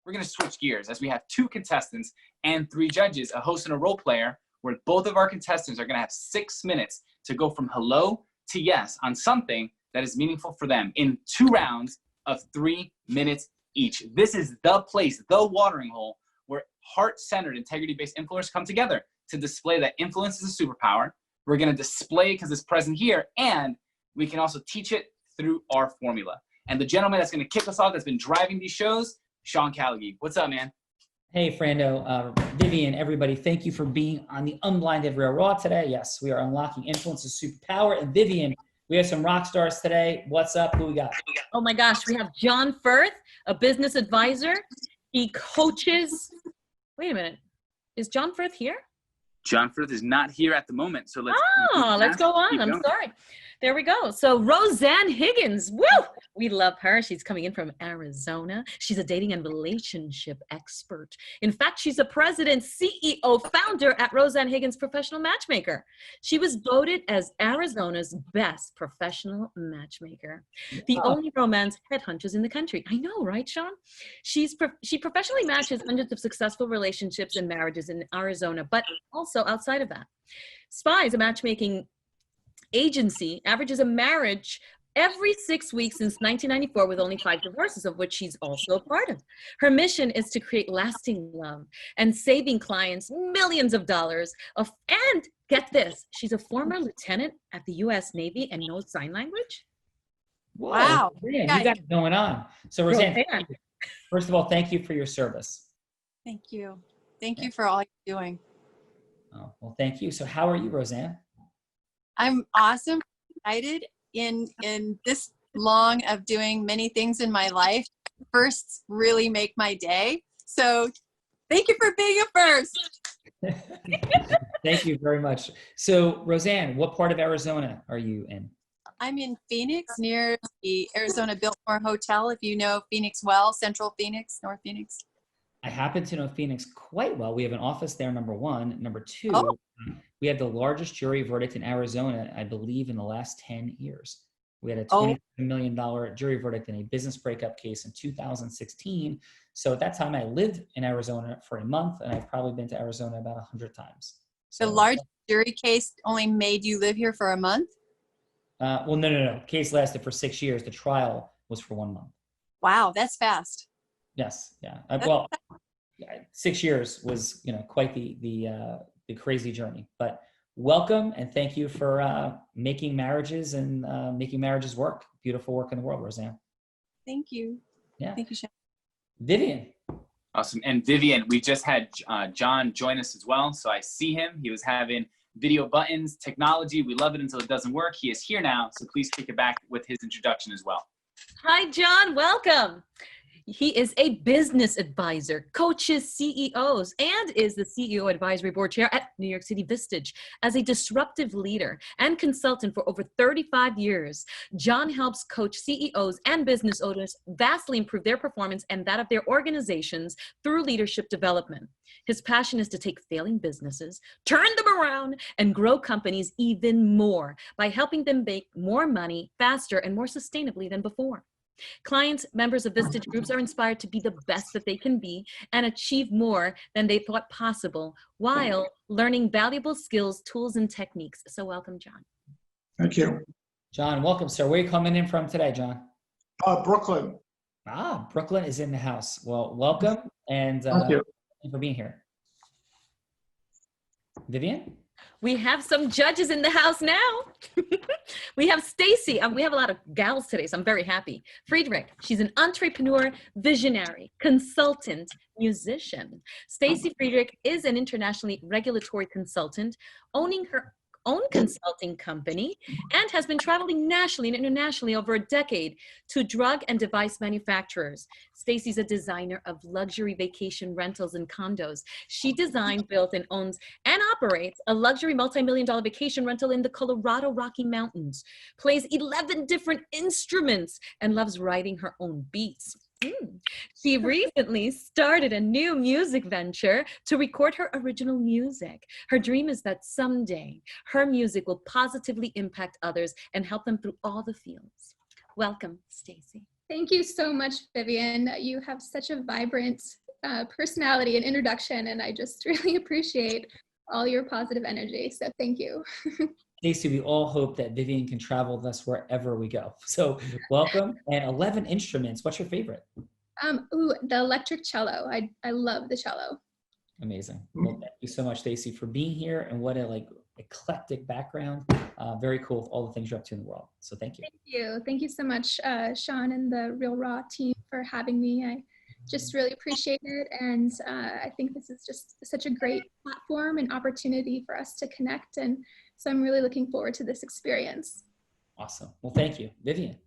we're going to switch gears as we have 2 contestants and 3 judges, a host and a role player, where both of our contestants are going to have 6 minutes to go from hello to yes on something that is meaningful for them in 2 rounds of 3 minutes each. This is the place, the watering hole, where heart-centered, integrity-based influencers come together to display that influence is a superpower. We're going to display it because it's present here, and we can also teach it through our formula. And the gentleman that's going to kick us off, that's been driving these shows, Sean Callaghan. What's up, man? Hey, Frando, Vivian, everybody, thank you for being on the Unblinded Real Raw today. Yes, we are unlocking influence's superpower. And Vivian, we have some rock stars today. What's up? Who we got? Oh my gosh, we have John Firth, a business advisor. He coaches. Wait a minute. Is John Firth here? John Firth is not here at the moment, so let's go on. I'm sorry. There we go. So Roseanne Higgins, woo! We love her. She's coming in from Arizona. She's a dating and relationship expert. In fact, she's a president, CEO, founder at Roseanne Higgins Professional Matchmaker. She was voted as Arizona's best professional matchmaker. The only romance headhunters in the country. I know, right, Sean? She professionally matches hundreds of successful relationships and marriages in Arizona, but also outside of that. Spies, a matchmaking agency, averages a marriage every 6 weeks since 1994 with only 5 divorces, of which she's also a part of. Her mission is to create lasting love and saving clients millions of dollars. And get this, she's a former lieutenant at the U.S. Navy and knows sign language. Whoa, wow. Man, you got it going on. So Roseanne, first of all, thank you for your service. Thank you. Thank you for all you're doing. Oh, well, thank you. So how are you, Roseanne? I'm awesome, excited in this long of doing many things in my life. Firsts really make my day. So thank you for being a first. Thank you very much. So Roseanne, what part of Arizona are you in? I'm in Phoenix, near the Arizona Biltmore Hotel. If you know Phoenix well, Central Phoenix, North Phoenix. I happen to know Phoenix quite well. We have an office there, number 1. Number 2, we had the largest jury verdict in Arizona, I believe, in the last 10 years. We had a $27 million jury verdict in a business breakup case in 2016. So at that time, I lived in Arizona for a month, and I've probably been to Arizona about 100 times. So, the large jury case only made you live here for a month? Well, no. The case lasted for 6 years. The trial was for 1 month. Wow, that's fast. Yes, yeah. Well, 6 years was, quite the crazy journey. But welcome and thank you for making marriages and making marriages work. Beautiful work in the world, Roseanne. Thank you. Yeah. Thank you, Sean. Vivian. Awesome. And Vivian, we just had John join us as well. So I see him. He was having video buttons, technology. We love it until it doesn't work. He is here now. So please kick it back with his introduction as well. Hi, John. Welcome. He is a business advisor, coaches CEOs, and is the CEO Advisory Board Chair at New York City Vistage. As a disruptive leader and consultant for over 35 years, John helps coach CEOs and business owners vastly improve their performance and that of their organizations through leadership development. His passion is to take failing businesses, turn them around, and grow companies even more by helping them make more money faster and more sustainably than before. Clients, members of Vistage groups are inspired to be the best that they can be and achieve more than they thought possible while learning valuable skills, tools, and techniques. So welcome, John. Thank you. John, welcome, sir. Where are you coming in from today, John? Brooklyn. Brooklyn is in the house. Well, welcome and thank you for being here. Vivian? We have some judges in the house now. We have Stacy. We have a lot of gals today, so I'm very happy. Friedrich, she's an entrepreneur, visionary, consultant, musician. Stacy Friedrich is an internationally regulatory consultant, owning her own consulting company, and has been traveling nationally and internationally over a decade to drug and device manufacturers. Stacy's a designer of luxury vacation rentals and condos. She designed, built, and owns and operates a luxury multi-million-dollar vacation rental in the Colorado Rocky Mountains, plays 11 different instruments, and loves writing her own beats. She recently started a new music venture to record her original music. Her dream is that someday her music will positively impact others and help them through all the fields. Welcome, Stacy. Thank you so much, Vivian. You have such a vibrant personality and introduction, and I just really appreciate all your positive energy. So thank you. Stacey, we all hope that Vivian can travel with us wherever we go. So welcome. And 11 instruments. What's your favorite? The electric cello. I love the cello. Amazing. Well, thank you so much, Stacey, for being here. And what a eclectic background. Very cool with all the things you're up to in the world. So thank you. Thank you. Thank you so much, Sean and the Real Raw team for having me. I just really appreciate it. And I think this is just such a great platform and opportunity for us to connect. And so I'm really looking forward to this experience. Awesome. Well, thank you. Vivian.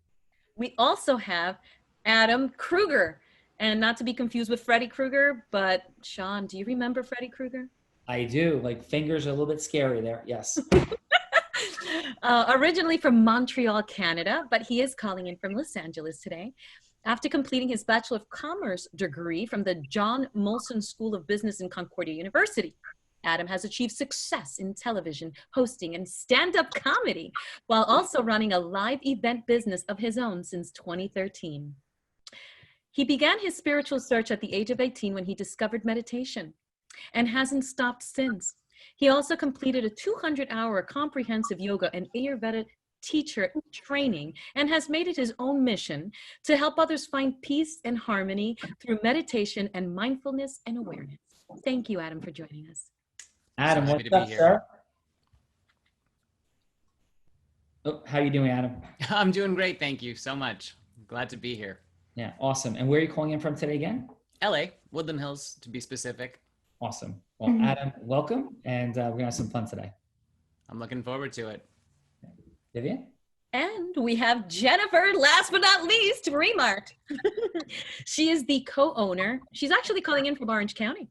We also have Adam Kruger, and not to be confused with Freddy Krueger, but Sean, do you remember Freddy Krueger? I do. Fingers are a little bit scary there. Yes. Originally from Montreal, Canada, but he is calling in from Los Angeles today. After completing his Bachelor of Commerce degree from the John Molson School of Business in Concordia University, Adam has achieved success in television, hosting, and stand-up comedy, while also running a live event business of his own since 2013. He began his spiritual search at the age of 18 when he discovered meditation and hasn't stopped since. He also completed a 200-hour comprehensive yoga and Ayurveda teacher training and has made it his own mission to help others find peace and harmony through meditation and mindfulness and awareness. Thank you, Adam, for joining us. Adam, So what's up, sir? Oh, how you doing, Adam? I'm doing great. Thank you so much. Glad to be here. Yeah, awesome. And where are you calling in from today again? LA, Woodland Hills to be specific. Awesome. Well, Adam, welcome. And we're going to have some fun today. I'm looking forward to it. Vivian? And we have Jennifer, last but not least, remarked. She is the co-owner. She's actually calling in from Orange County.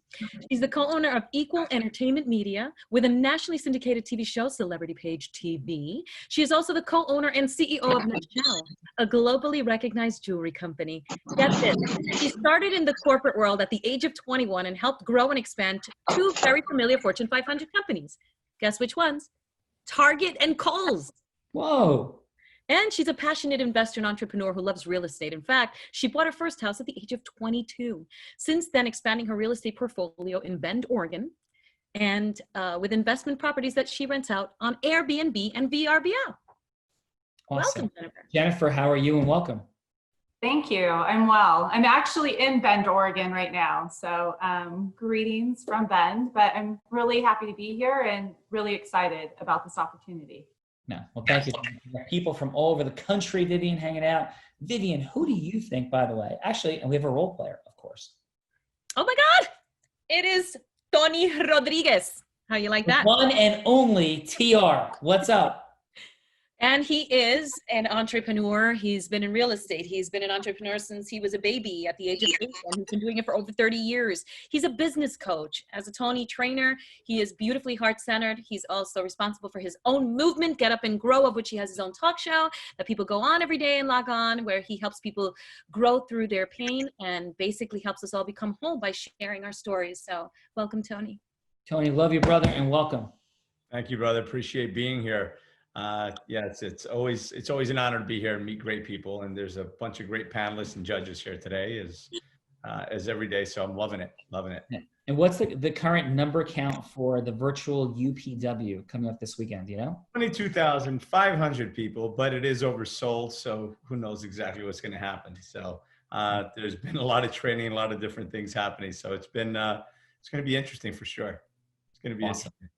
She's the co-owner of Equal Entertainment Media with a nationally syndicated TV show, Celebrity Page TV. She is also the co-owner and CEO of Michelle, a globally recognized jewelry company. Get this. She started in the corporate world at the age of 21 and helped grow and expand two very familiar Fortune 500 companies. Guess which ones? Target and Kohl's. Whoa. And she's a passionate investor and entrepreneur who loves real estate. In fact, she bought her first house at the age of 22. Since then, expanding her real estate portfolio in Bend, Oregon, and with investment properties that she rents out on Airbnb and VRBO. Awesome. Welcome, Jennifer. Jennifer, how are you and welcome? Thank you. I'm well. I'm actually in Bend, Oregon right now. So greetings from Bend, but I'm really happy to be here and really excited about this opportunity. No, well, thank you. We have people from all over the country, Vivian, hanging out. Vivian, who do you think, by the way? Actually, and we have a role player, of course. Oh my God, it is Tony Rodriguez. How you like that? One and only TR. What's up? And he is an entrepreneur. He's been in real estate. He's been an entrepreneur since he was a baby at the age of 8, and he's been doing it for over 30 years. He's a business coach. As a Tony trainer, he is beautifully heart-centered. He's also responsible for his own movement, Get Up and Grow, of which he has his own talk show that people go on every day and log on, where he helps people grow through their pain and basically helps us all become whole by sharing our stories. So welcome, Tony. Tony, love you, brother, and welcome. Thank you, brother. Appreciate being here. Yeah, it's always an honor to be here and meet great people. And there's a bunch of great panelists and judges here today, as every day. So I'm loving it. And what's the current number count for the virtual UPW coming up this weekend? Do you know? 22,500 people, but it is oversold. So who knows exactly what's going to happen. So there's been a lot of training, a lot of different things happening. So it's going to be interesting for sure. It's going to be Awesome. interesting.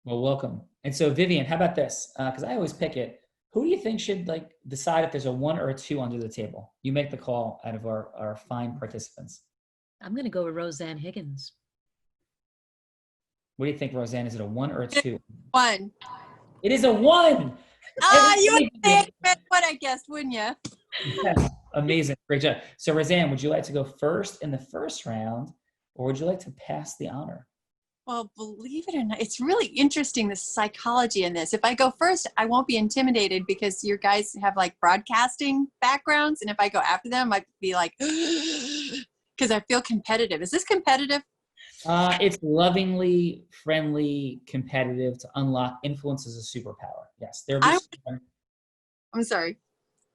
Well, welcome. And so, Vivian, how about this? Because I always pick it. Who do you think should decide if there's a 1 or a 2 under the table? You make the call out of our fine participants. I'm going to go with Roseanne Higgins. What do you think, Roseanne? Is it a 1 or a 2? 1. It is a 1. You would say what I guessed, wouldn't you? Yes. Amazing. Great job. So, Roseanne, would you like to go first in the first round, or would you like to pass the honor? Well, believe it or not, it's really interesting, the psychology in this. If I go first, I won't be intimidated because your guys have broadcasting backgrounds. And if I go after them, I'd be like, because I feel competitive. Is this competitive? It's lovingly, friendly, competitive to unlock influence as a superpower. Yes. I'm sorry.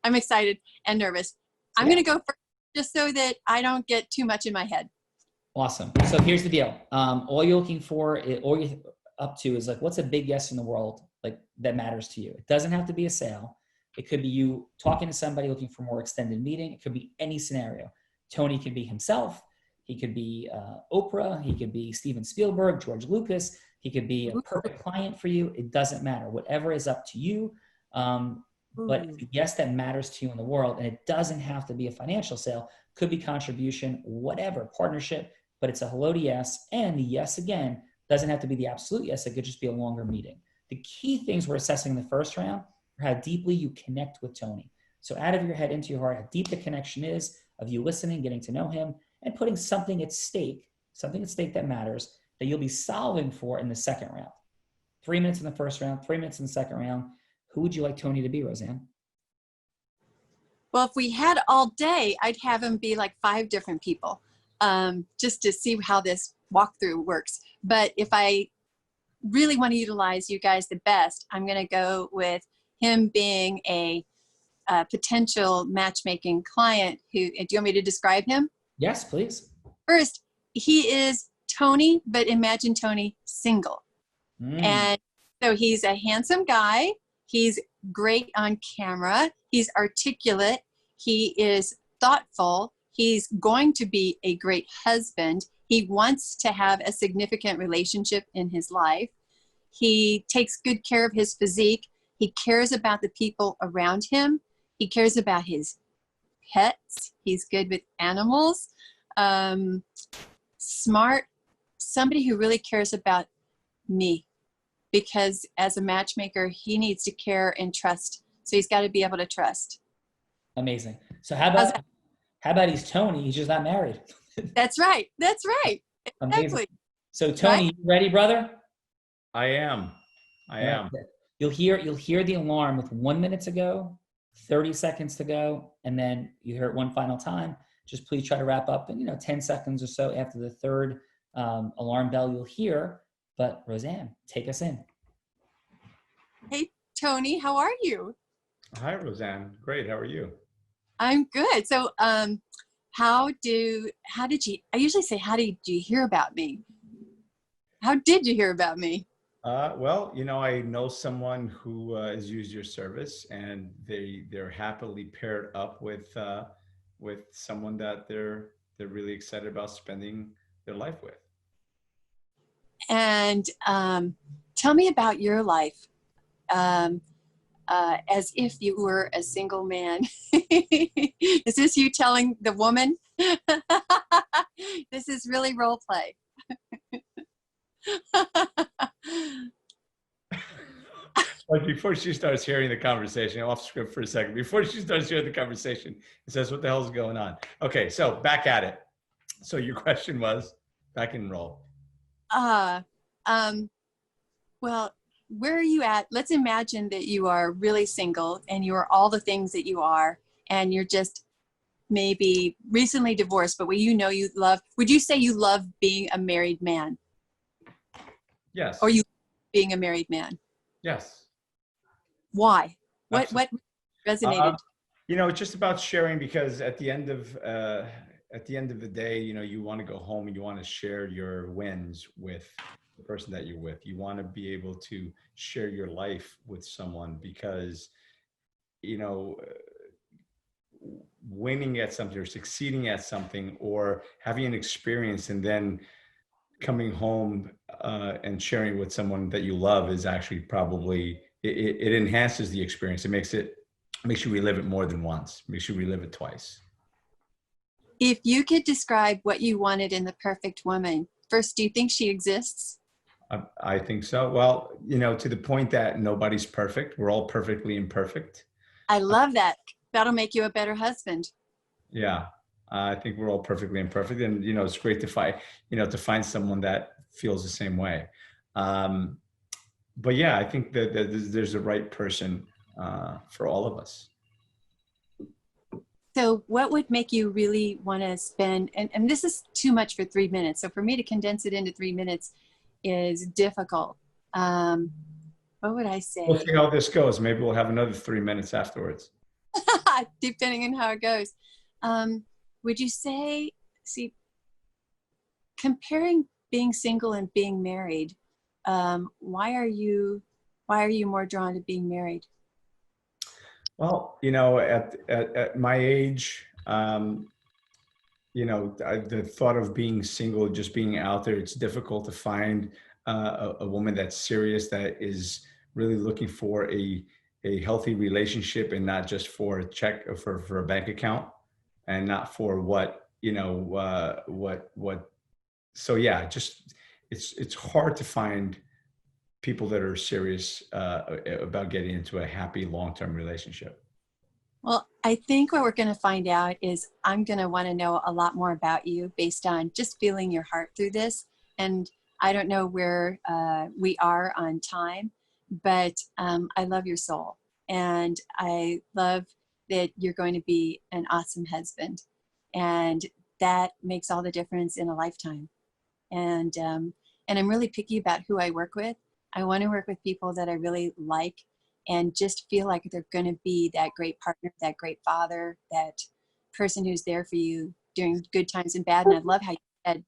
I'm excited and nervous. I'm going to go first just so that I don't get too much in my head. Awesome. So here's the deal. All you're looking for, all you're up to is like, what's a big yes in the world like that matters to you? It doesn't have to be a sale. It could be you talking to somebody looking for more extended meeting. It could be any scenario. Tony could be himself. He could be Oprah. He could be Steven Spielberg, George Lucas. He could be a perfect client for you. It doesn't matter. Whatever is up to you. But it's a yes that matters to you in the world. And it doesn't have to be a financial sale. Could be contribution, whatever, partnership. But it's a hello to yes. And the yes, again, doesn't have to be the absolute yes. It could just be a longer meeting. The key things we're assessing in the first round are how deeply you connect with Tony. So out of your head into your heart, how deep the connection is of you listening, getting to know him, and putting something at stake that matters, that you'll be solving for in the second round. 3 minutes in the first round, 3 minutes in the second round. Who would you like Tony to be, Roseanne? Well, if we had all day, I'd have him be like 5 different people, just to see how this walkthrough works. But if I really want to utilize you guys the best, I'm going to go with him being a potential matchmaking client. Do you want me to describe him? Yes, please. First, he is Tony, but imagine Tony single. And so he's a handsome guy. He's great on camera. He's articulate. He is thoughtful. He's going to be a great husband. He wants to have a significant relationship in his life. He takes good care of his physique. He cares about the people around him. He cares about his pets. He's good with animals. Smart. Somebody who really cares about me. Because as a matchmaker, he needs to care and trust. So he's got to be able to trust. Amazing. So how about he's Tony? He's just not married. That's right. That's right. Amazing. Exactly. So Tony, you ready, brother? I am. I am. You'll hear the alarm with 1 minute to go, 30 seconds to go, and then you hear it one final time. Just please try to wrap up in 10 seconds or so after the third alarm bell you'll hear. But Roseanne, take us in. Hey, Tony, how are you? Hi, Roseanne. Great. How are you? I'm good. So, how did you, I usually say, how did you hear about me? How did you hear about me? Well, I know someone who has used your service, and they're happily paired up with someone that they're really excited about spending their life with. And tell me about your life, as if you were a single man. Is this you telling the woman? This is really role play. Like before she starts hearing the conversation, off script for a second, before she starts hearing the conversation, it says, what the hell's going on? Okay, so back at it. So your question was, back in roll. Well, where are you at? Let's imagine that you are really single and you are all the things that you are, and you're just maybe recently divorced, but you love, would you say you love being a married man? Yes. Or you being a married man? Yes. Why? Absolutely. What resonated? It's just about sharing, because at the end of the day, you want to go home and you want to share your wins with the person that you're with. You want to be able to share your life with someone, because, winning at something or succeeding at something or having an experience and then coming home and sharing with someone that you love is actually probably, it enhances the experience. It makes you relive it more than once, makes you relive it twice. If you could describe what you wanted in the perfect woman, first, do you think she exists? I think so. Well, to the point that nobody's perfect. We're all perfectly imperfect. I love that. That'll make you a better husband. Yeah. I think we're all perfectly imperfect, and it's great to find someone that feels the same way. But yeah, I think that there's the right person for all of us. So what would make you really want to spend, and this is too much for 3 minutes. So for me to condense it into 3 minutes is difficult. What would I say? We'll see how this goes. Maybe we'll have another 3 minutes afterwards. Depending on how it goes. would you say, see, comparing being single and being married, why are you more drawn to being married? Well, at my age, the thought of being single, just being out there, it's difficult to find a woman that's serious, that is really looking for a healthy relationship, and not just for a check, for a bank account, and not for what. So yeah, just it's hard to find people that are serious about getting into a happy long-term relationship. Well, I think what we're going to find out is I'm going to want to know a lot more about you based on just feeling your heart through this. And I don't know where we are on time, but I love your soul. And I love that you're going to be an awesome husband. And that makes all the difference in a lifetime. And I'm really picky about who I work with. I want to work with people that I really like and just feel like they're going to be that great partner, that great father, that person who's there for you during good times and bad. And I love how you said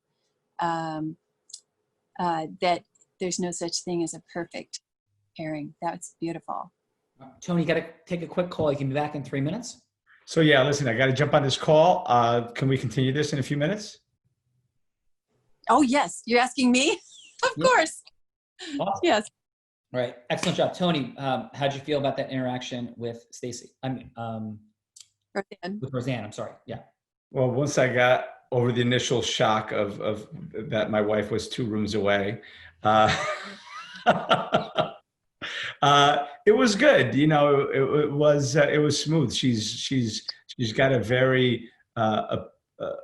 that there's no such thing as a perfect pairing. That's beautiful. Tony, you got to take a quick call. You can be back in 3 minutes. So yeah, listen, I got to jump on this call. Can we continue this in a few minutes? Oh, yes. You're asking me? Of course. Awesome. Yes. All right. Excellent job. Tony, how'd you feel about that interaction with Stacy? Roseanne. With Roseanne, I'm sorry. Yeah. Well, once I got over the initial shock of that my wife was 2 rooms away, it was good. It was smooth. She's got a very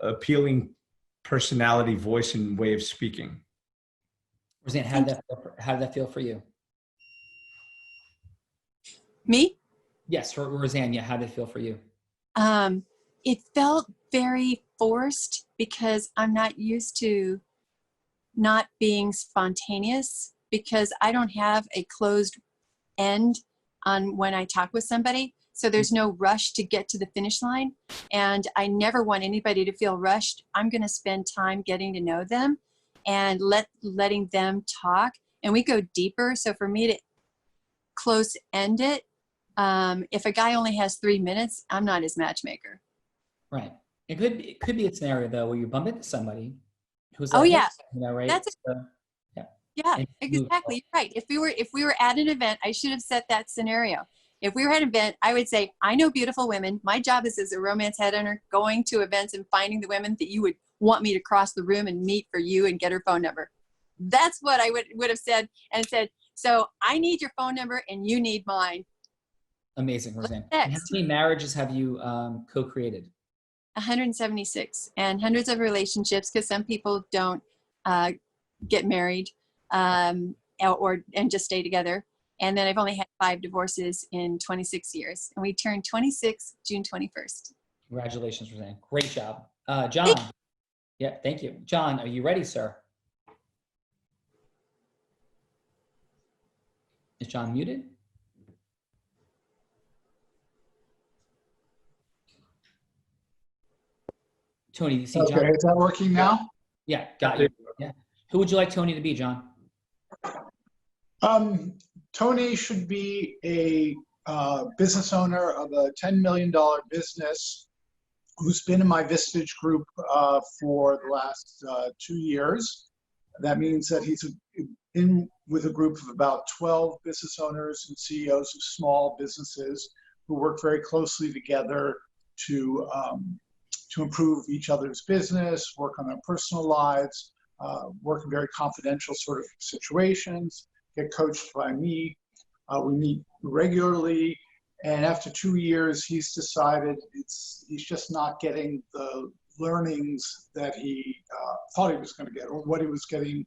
appealing personality, voice, and way of speaking. Roseanne, how did that feel for you? Me? Yes, for Roseanne. Yeah, how did it feel for you? It felt very forced because I'm not used to not being spontaneous, because I don't have a closed end on when I talk with somebody. So there's no rush to get to the finish line. And I never want anybody to feel rushed. I'm going to spend time getting to know them and letting them talk. And we go deeper. So for me to close end it, if a guy only has 3 minutes, I'm not his matchmaker. Right. It could be a scenario though where you bump into somebody who's Oh like, yeah, right? that's yeah, exactly right. If we were at an event, I should have set that scenario. If we were at an event, I would say, I know beautiful women. My job is as a romance headhunter, going to events and finding the women that you would want me to cross the room and meet for you and get her phone number. That's what I would have said, and said, so I need your phone number and you need mine. Amazing, Roseanne. And how many marriages have you co-created? 176, and hundreds of relationships, because some people don't get married and just stay together. And then I've only had 5 divorces in 26 years. And we turned 26 June 21st. Congratulations, Roseanne. Great job. John. Yeah, thank you. John, are you ready, sir? Is John muted? Tony, do you see John? Okay, is that working now? Yeah, got you. Yeah. Who would you like Tony to be, John? Tony should be a business owner of a $10 million business who's been in my Vistage group for the last 2 years. That means that he's in with a group of about 12 business owners and CEOs of small businesses who work very closely together to improve each other's business, work on their personal lives, work in very confidential sort of situations, get coached by me. We meet regularly, and after 2 years, he's decided he's just not getting the learnings that he thought he was going to get, or what he was getting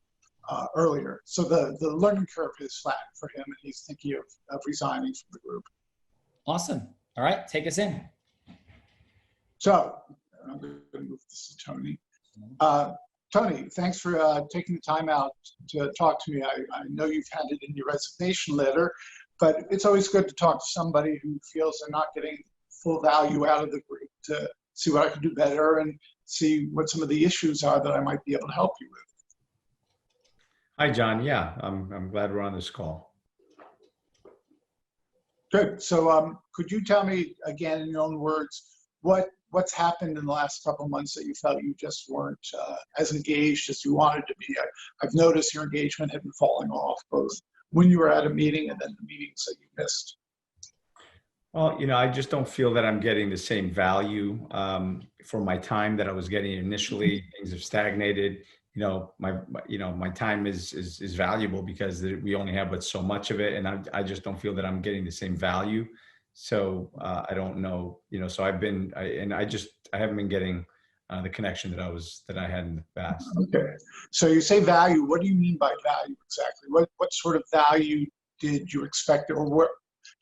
earlier. So the learning curve is flat for him, and he's thinking of resigning from the group. Awesome. All right, take us in. So I'm going to move this to Tony. Tony, thanks for taking the time out to talk to me. I know you've handed in your resignation letter, but it's always good to talk to somebody who feels they're not getting full value out of the group, to see what I can do better and see what some of the issues are that I might be able to help you with. Hi, John. Yeah, I'm glad we're on this call. Good. So could you tell me again in your own words, what's happened in the last couple of months that you felt you just weren't as engaged as you wanted to be? I've noticed your engagement had been falling off, both when you were at a meeting and then the meetings that you missed. Well, I just don't feel that I'm getting the same value for my time that I was getting initially. Things have stagnated. My time is valuable because we only have but so much of it, and I just don't feel that I'm getting the same value. So I don't know. So I haven't been getting the connection that I had in the past. Okay. So you say value. What do you mean by value exactly? What sort of value did you expect, or what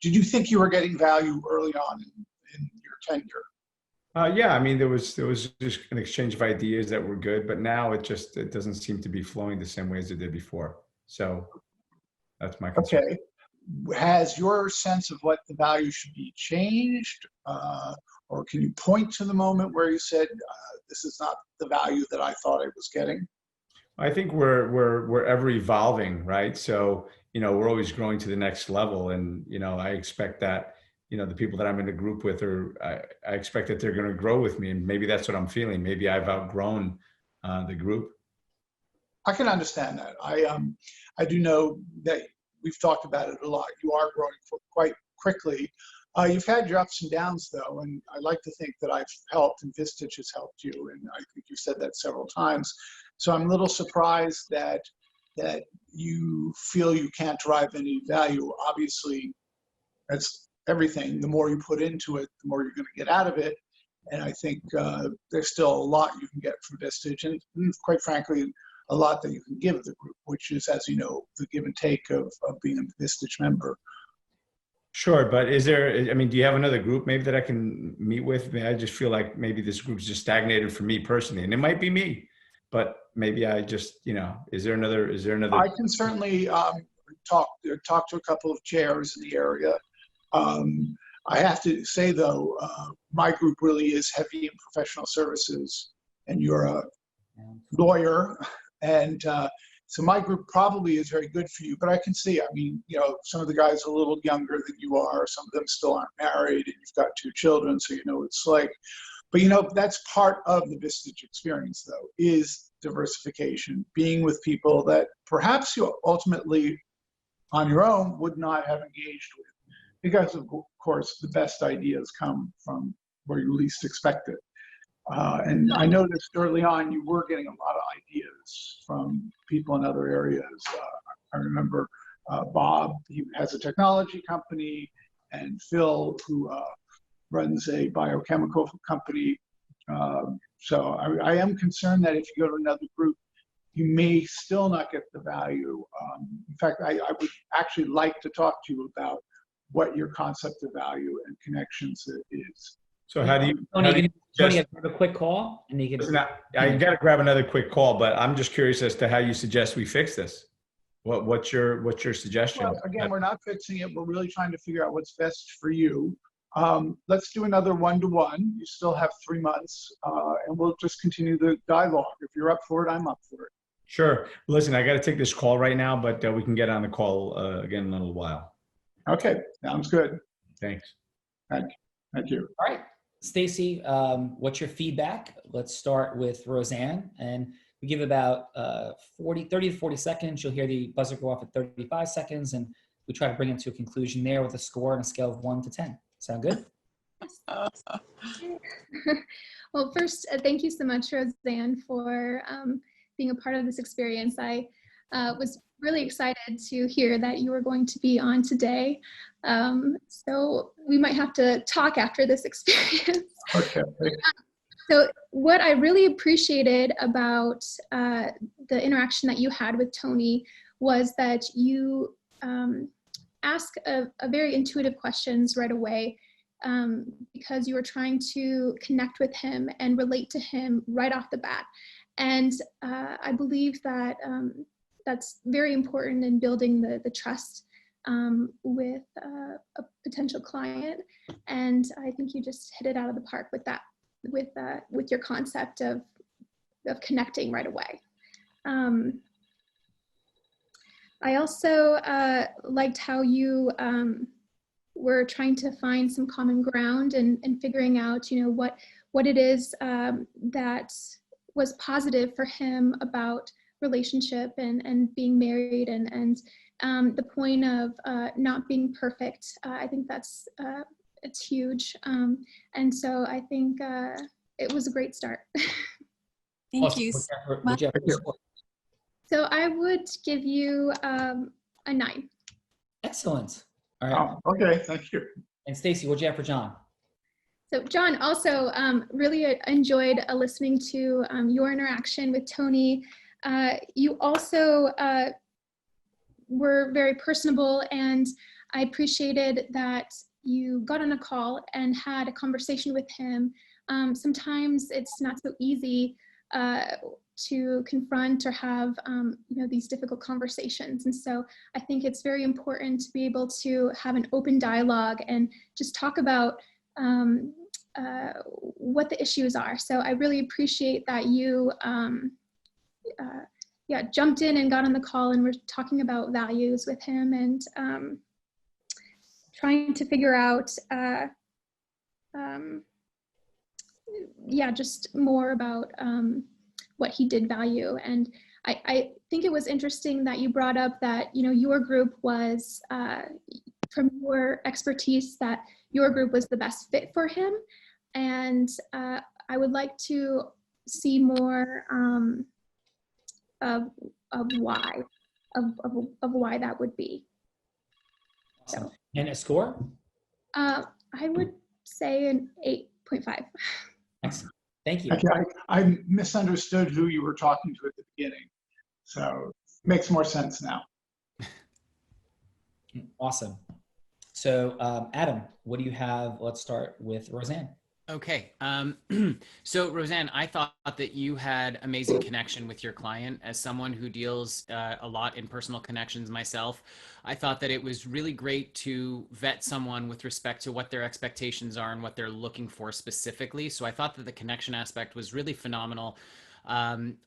did you think you were getting value early on in your tenure? Yeah, I mean, there was just an exchange of ideas that were good, but now it doesn't seem to be flowing the same way as it did before. So that's my concern. Okay. Has your sense of what the value should be changed? Or can you point to the moment where you said, this is not the value that I thought I was getting? I think we're ever evolving, right? So, we're always growing to the next level. And, I expect that, the people that I'm in a group with I expect that they're going to grow with me. And maybe that's what I'm feeling. Maybe I've outgrown the group. I can understand that. I do know that we've talked about it a lot. You are growing quite quickly. You've had your ups and downs, though, and I like to think that I've helped and Vistage has helped you, and I think you said that several times. So I'm a little surprised that you feel you can't derive any value. Obviously, that's everything. The more you put into it, the more you're going to get out of it. And I think there's still a lot you can get from Vistage, and quite frankly, a lot that you can give the group, which is, as you know, the give and take of being a Vistage member. Sure, but do you have another group maybe that I can meet with? I just feel like maybe this group's just stagnated for me personally, and it might be me, but maybe I just, is there another? I can certainly talk to a couple of chairs in the area. I have to say, though, my group really is heavy in professional services, and you're a lawyer, and so my group probably is very good for you. But I can see, some of the guys are a little younger than you are. Some of them still aren't married, and you've got 2 children, so it's like. But that's part of the Vistage experience, though, is diversification, being with people that perhaps you ultimately, on your own, would not have engaged with. Because, of course, the best ideas come from where you least expect it. And I noticed early on you were getting a lot of ideas from people in other areas. I remember Bob, he has a technology company, and Phil, who runs a biochemical company. So I am concerned that if you go to another group, you may still not get the value. In fact, I would actually like to talk to you about what your concept of value and connections is. So how do you? Tony, have a quick call, and you can. I got to grab another quick call, but I'm just curious as to how you suggest we fix this. What's your suggestion? Well, again, we're not fixing it. We're really trying to figure out what's best for you. Let's do another one-to-one. You still have 3 months, and we'll just continue the dialogue. If you're up for it, I'm up for it. Sure. Listen, I got to take this call right now, but we can get on the call again in a little while. Okay, sounds good. Thanks. Thank you. All right, Stacy, what's your feedback? Let's start with Roseanne, and we give about 30 to 40 seconds. You'll hear the buzzer go off at 35 seconds, and we try to bring it to a conclusion there with a score on a scale of 1 to 10. Sound good? Well, first, thank you so much, Roseanne, for being a part of this experience. I was really excited to hear that you were going to be on today. So we might have to talk after this experience. Okay. So what I really appreciated about the interaction that you had with Tony was that you ask a very intuitive questions right away, because you were trying to connect with him and relate to him right off the bat. And I believe that that's very important in building the trust with a potential client. And I think you just hit it out of the park with that. with your concept of connecting right away. I also liked how you were trying to find some common ground and figuring out, what it is that was positive for him about relationship and being married and the point of not being perfect. I think it's huge. And so I think it was a great start. Thank you. So I would give you a 9. Excellent. All right. Oh, okay, thank you. And Stacy, what'd you have for John? So John, also really enjoyed listening to your interaction with Tony. You also were very personable, and I appreciated that you got on a call and had a conversation with him. Sometimes it's not so easy to confront or have these difficult conversations, and so I think it's very important to be able to have an open dialogue and just talk about what the issues are. So I really appreciate that you jumped in and got on the call and we're talking about values with him and trying to figure out just more about what he did value. And I think it was interesting that you brought up that your group was from your expertise, that your group was the best fit for him. And I would like to see more of why that would be. Awesome. So, And a score? I would say an 8.5. Excellent. Thank you. Okay, I misunderstood who you were talking to at the beginning, so makes more sense now. Awesome. So Adam, what do you have? Let's start with Roseanne. Okay. So Roseanne, I thought that you had amazing connection with your client. As someone who deals a lot in personal connections myself, I thought that it was really great to vet someone with respect to what their expectations are and what they're looking for specifically. So I thought that the connection aspect was really phenomenal.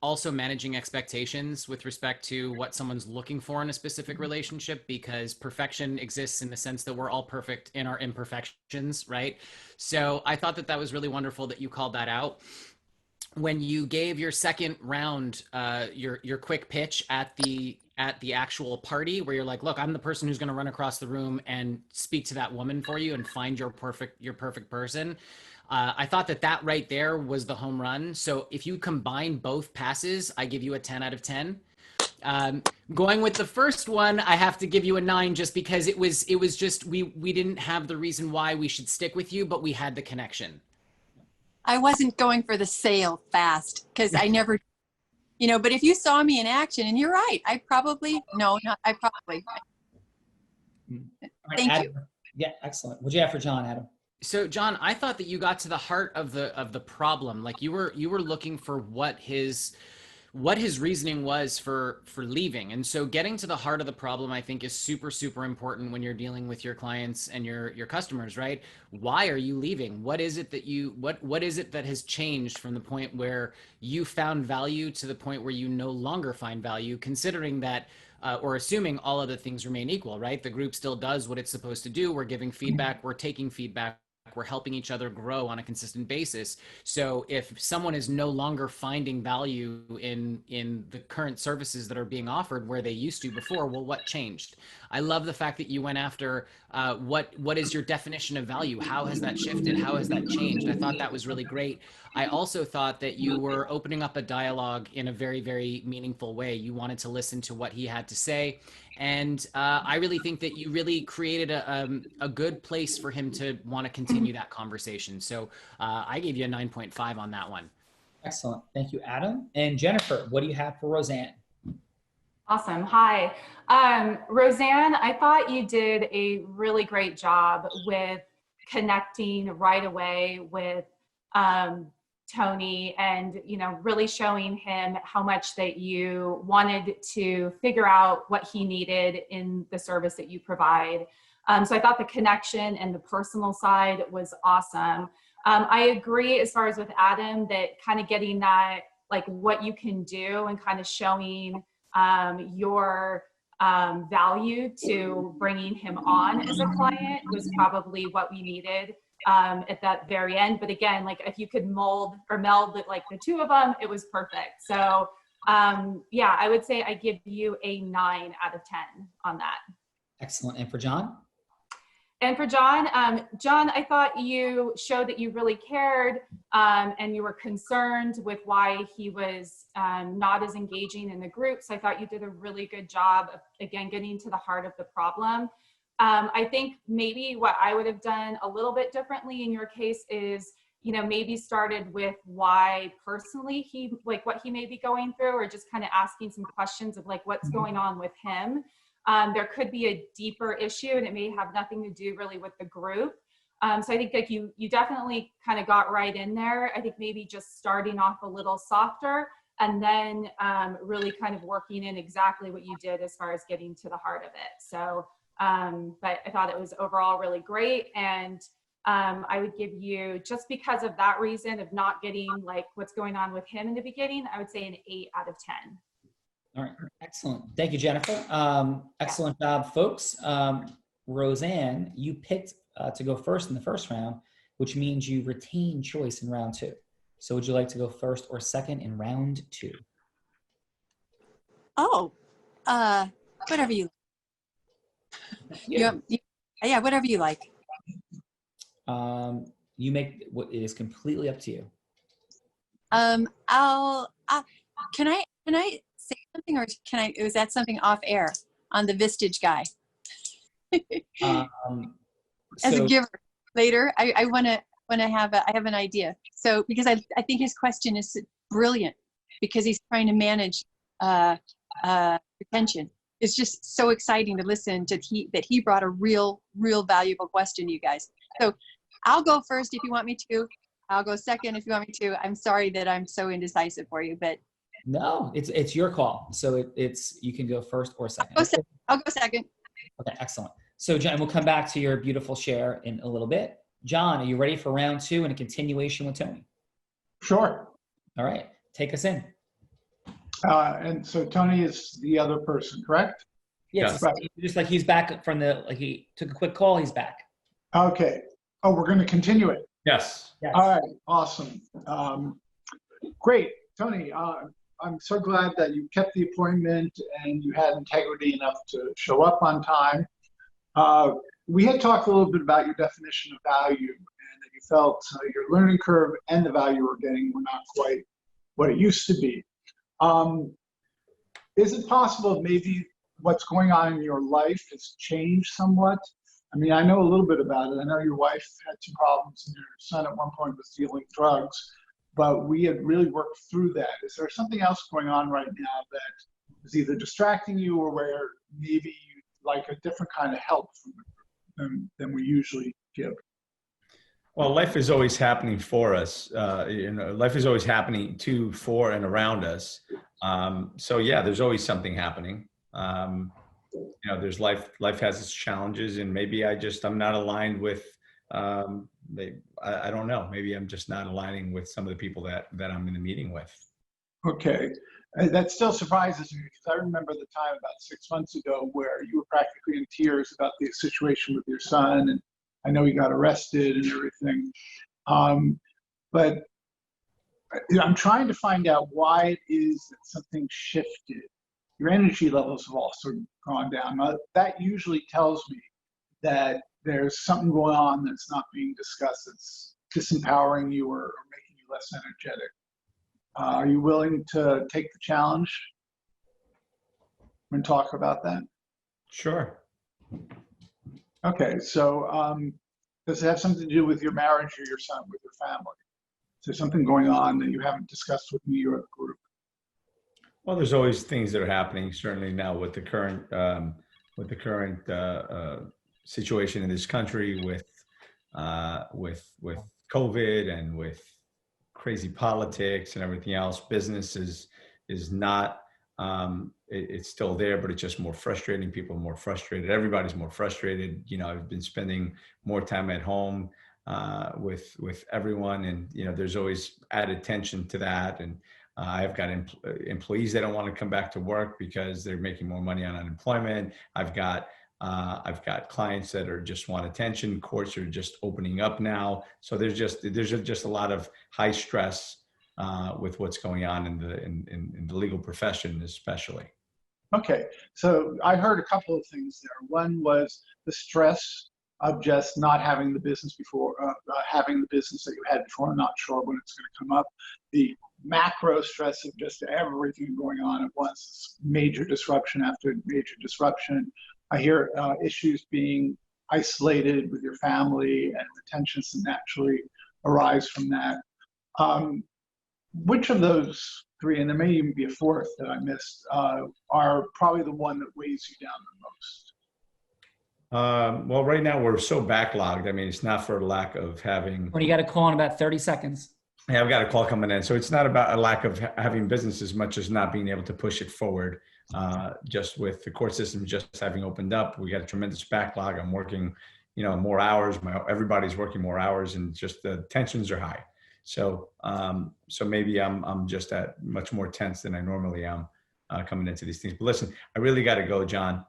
Also managing expectations with respect to what someone's looking for in a specific relationship, because perfection exists in the sense that we're all perfect in our imperfections, right? So I thought that that was really wonderful that you called that out. When you gave your second round, your quick pitch at the actual party, where you're like, look, I'm the person who's going to run across the room and speak to that woman for you and find your perfect person. I thought that right there was the home run. So if you combine both passes, I give you a 10 out of 10. Going with the first one, I have to give you a 9 just because it was just, we didn't have the reason why we should stick with you, but we had the connection. I wasn't going for the sale fast because I never, but if you saw me in action, and you're right, Thank Adam, you. Yeah, excellent. What'd you have for John, Adam? So John, I thought that you got to the heart of the problem. Like you were looking for what his reasoning was for leaving. And so getting to the heart of the problem, I think, is super, super important when you're dealing with your clients and your customers, right? Why are you leaving? What is it that what is it that has changed from the point where you found value to the point where you no longer find value, considering that or assuming all other things remain equal, right? The group still does what it's supposed to do. We're giving feedback, we're taking feedback, we're helping each other grow on a consistent basis. So if someone is no longer finding value in the current services that are being offered where they used to before, well, what changed? I love the fact that you went after what is your definition of value? How has that shifted? How has that changed? I thought that was really great. I also thought that you were opening up a dialogue in a very, very meaningful way. You wanted to listen to what he had to say. And I really think that you really created a good place for him to want to continue that conversation. So I gave you a 9.5 on that one. Excellent. Thank you, Adam. And Jennifer, what do you have for Roseanne? Awesome. Hi. Roseanne, I thought you did a really great job with connecting right away with Tony and, really showing him how much that you wanted to figure out what he needed in the service that you provide. So I thought the connection and the personal side was awesome. I agree as far as with Adam that kind of getting that, like what you can do and kind of showing your value to bringing him on as a client was probably what we needed at that very end. But again, like if you could mold or meld it, like the two of them, it was perfect. So yeah, I would say I give you a 9 out of 10 on that. Excellent. And for John? And for John, John, I thought you showed that you really cared and you were concerned with why he was not as engaging in the group. So I thought you did a really good job of, again, getting to the heart of the problem. I think maybe what I would have done a little bit differently in your case is, you know, maybe started with why personally he, like what he may be going through, or just kind of asking some questions of like what's going on with him. There could be a deeper issue and it may have nothing to do really with the group. So I think like you definitely kind of got right in there. I think maybe just starting off a little softer and then really kind of working in exactly what you did as far as getting to the heart of it. So, but I thought it was overall really great. And I would give you, just because of that reason of not getting like what's going on with him in the beginning, I would say an 8 out of 10. All right, excellent. Thank you, Jennifer. Excellent job, folks. Roseanne, you picked to go first in the first round, which means you retain choice in round 2. So would you like to go first or second in round 2? Oh, whatever you. Yeah, whatever you like. You make what it is completely up to you. Can I say something, or is that something off air on the Vistage guy? As a giver later, I want to have I have an idea. So because I think his question is brilliant, because he's trying to manage retention. It's just so exciting to listen to that he brought a real valuable question, you guys. So I'll go first if you want me to. I'll go second if you want me to. I'm sorry that I'm so indecisive for you, but no, it's your call. So it's you can go first or second. I'll go second. Okay, excellent. So John, we'll come back to your beautiful share in a little bit. John, are you ready for round 2 and a continuation with Tony? Sure. All right, take us in. And so Tony is the other person, correct? Yes, right. Just like he's back from he took a quick call, he's back. Okay. Oh, we're going to continue it. Yes. All right. Awesome. Great. Tony, I'm so glad that you kept the appointment and you had integrity enough to show up on time. We had talked a little bit about your definition of value, and that you felt your learning curve and the value you were getting were not quite what it used to be. Is it possible maybe what's going on in your life has changed somewhat? I mean, I know a little bit about it. I know your wife had some problems and your son at one point was dealing drugs, but we had really worked through that. Is there something else going on right now that is either distracting you or where maybe you'd like a different kind of help from than we usually give? Well, life is always happening for us. Life is always happening to, for, and around us. So yeah, there's always something happening. There's life has its challenges, and maybe I'm not aligned with, I don't know, maybe I'm just not aligning with some of the people that I'm in a meeting with. Okay. That still surprises me, because I remember the time about 6 months ago where you were practically in tears about the situation with your son, and I know he got arrested and everything. But I'm trying to find out why it is that something shifted. Your energy levels have also gone down. That usually tells me that there's something going on that's not being discussed, that's disempowering you or making you less energetic. Are you willing to take the challenge and talk about that? Sure. Okay, so does it have something to do with your marriage or your son, with your family? Is there something going on that you haven't discussed with me or the group? Well, there's always things that are happening, certainly now with the current situation in this country with COVID and with crazy politics and everything else. Business is not, it's still there, but it's just more frustrating. People are more frustrated. Everybody's more frustrated. I've been spending more time at home with everyone, and there's always added tension to that. And I've got employees that don't want to come back to work because they're making more money on unemployment. I've got clients that are just want attention. Courts are just opening up now, so there's just a lot of high stress with what's going on in the legal profession, especially. Okay, so I heard a couple of things there. One was the stress of just not having the business before, having the business that you had before, not sure when it's going to come up. The macro stress of just everything going on at once, major disruption after major disruption. I hear issues being isolated with your family and the tensions that naturally arise from that. Which of those three, and there may even be a fourth that I missed, are probably the one that weighs you down the most? Well, right now we're so backlogged. I mean, it's not for lack of having. When you got a call in about 30 seconds. Yeah, I've got a call coming in. So it's not about a lack of having business as much as not being able to push it forward. Just with the court system just having opened up, we got a tremendous backlog. I'm working, more hours. Everybody's working more hours, and just the tensions are high. So, so maybe I'm just at much more tense than I normally am coming into these things. But listen, I really got to go, John.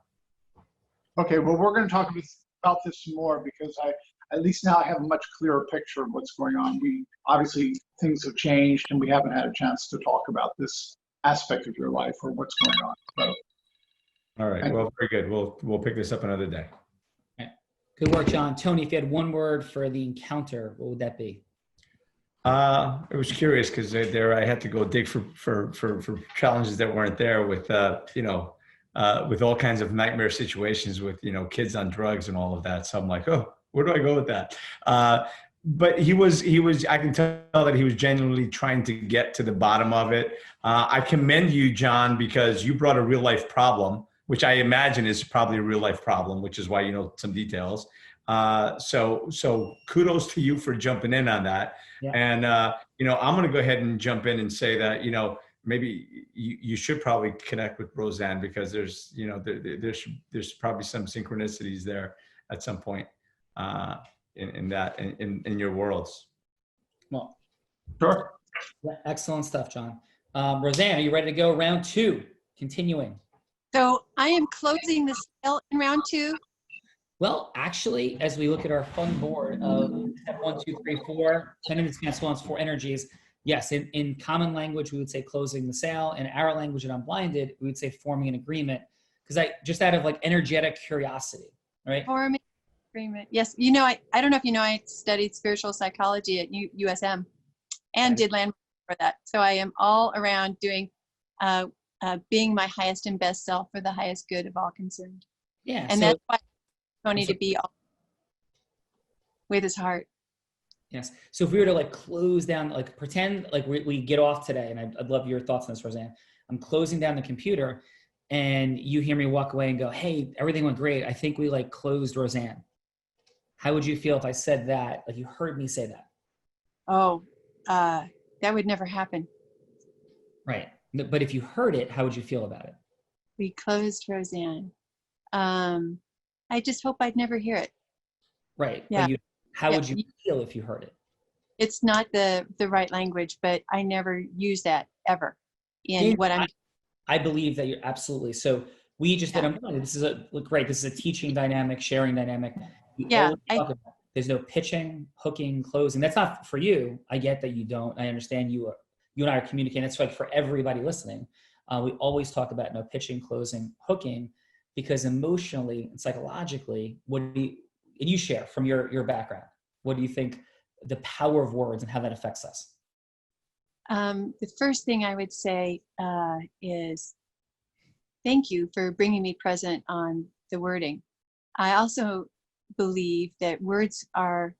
Okay, well, we're going to talk about this some more, because at least now I have a much clearer picture of what's going on. Obviously things have changed, and we haven't had a chance to talk about this aspect of your life or what's going on. So, all right. Well, very good. We'll pick this up another day. Right. Good work, John. Tony, if you had one word for the encounter, what would that be? It was curious because I had to go dig for challenges that weren't there with with all kinds of nightmare situations with kids on drugs and all of that. So I'm like, oh, where do I go with that? But he was. I can tell that he was genuinely trying to get to the bottom of it. I commend you, John, because you brought a real life problem, which I imagine is probably a real life problem, which is why you know some details. So kudos to you for jumping in on that. Yeah. And, I'm going to go ahead and jump in and say that, maybe you should probably connect with Roseanne, because there's probably some synchronicities there at some point, in your worlds. Well, sure. Excellent stuff, John. Roseanne, are you ready to go round two? Continuing. So I am closing the sale in round two. Well, actually, as we look at our fun board of 1, 2, 3, 4, 10 minutes, cancel 4 energies, yes, in common language, we would say closing the sale. In our language at Unblinded, we would say forming an agreement, because just out of energetic curiosity, right? Forming agreement. Yes. I don't know if I studied spiritual psychology at USM and did land for that. So I am all around doing, being my highest and best self for the highest good of all concerned. Yeah. And that's why Tony to be all with his heart. Yes. So if we were to close down, pretend we get off today, and I'd love your thoughts on this, Roseanne. I'm closing down the computer, and you hear me walk away and go, "Hey, everything went great. I think we closed Roseanne." How would you feel if I said that? You heard me say that? Oh, that would never happen. Right. But if you heard it, how would you feel about it? We closed Roseanne. I just hope I'd never hear it. Right. Yeah. But how would you feel if you heard it? It's not the right language, but I never use that ever what I'm. I believe that you're absolutely. So we just did. This is great. This is a teaching dynamic, sharing dynamic. There's no pitching, hooking, closing. That's not for you. I get that you don't. I understand you and I are communicating. That's for everybody listening. We always talk about no pitching, closing, hooking, because emotionally and psychologically, and you share from your background, what do you think the power of words and how that affects us? The first thing I would say is thank you for bringing me present on the wording. I also believe that words have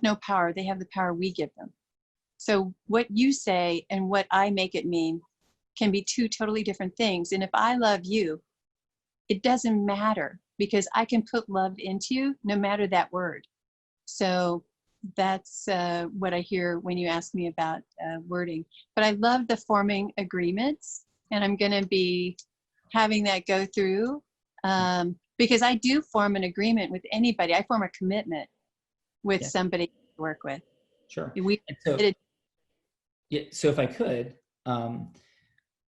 no power. They have the power we give them. So what you say and what I make it mean can be two totally different things. And if I love you, it doesn't matter, because I can put love into you no matter that word. So that's what I hear when you ask me about wording. But I love the forming agreements, and I'm going to be having that go through. because I do form an agreement with anybody. I form a commitment with somebody to work with. Sure. We So, yeah, so if I could,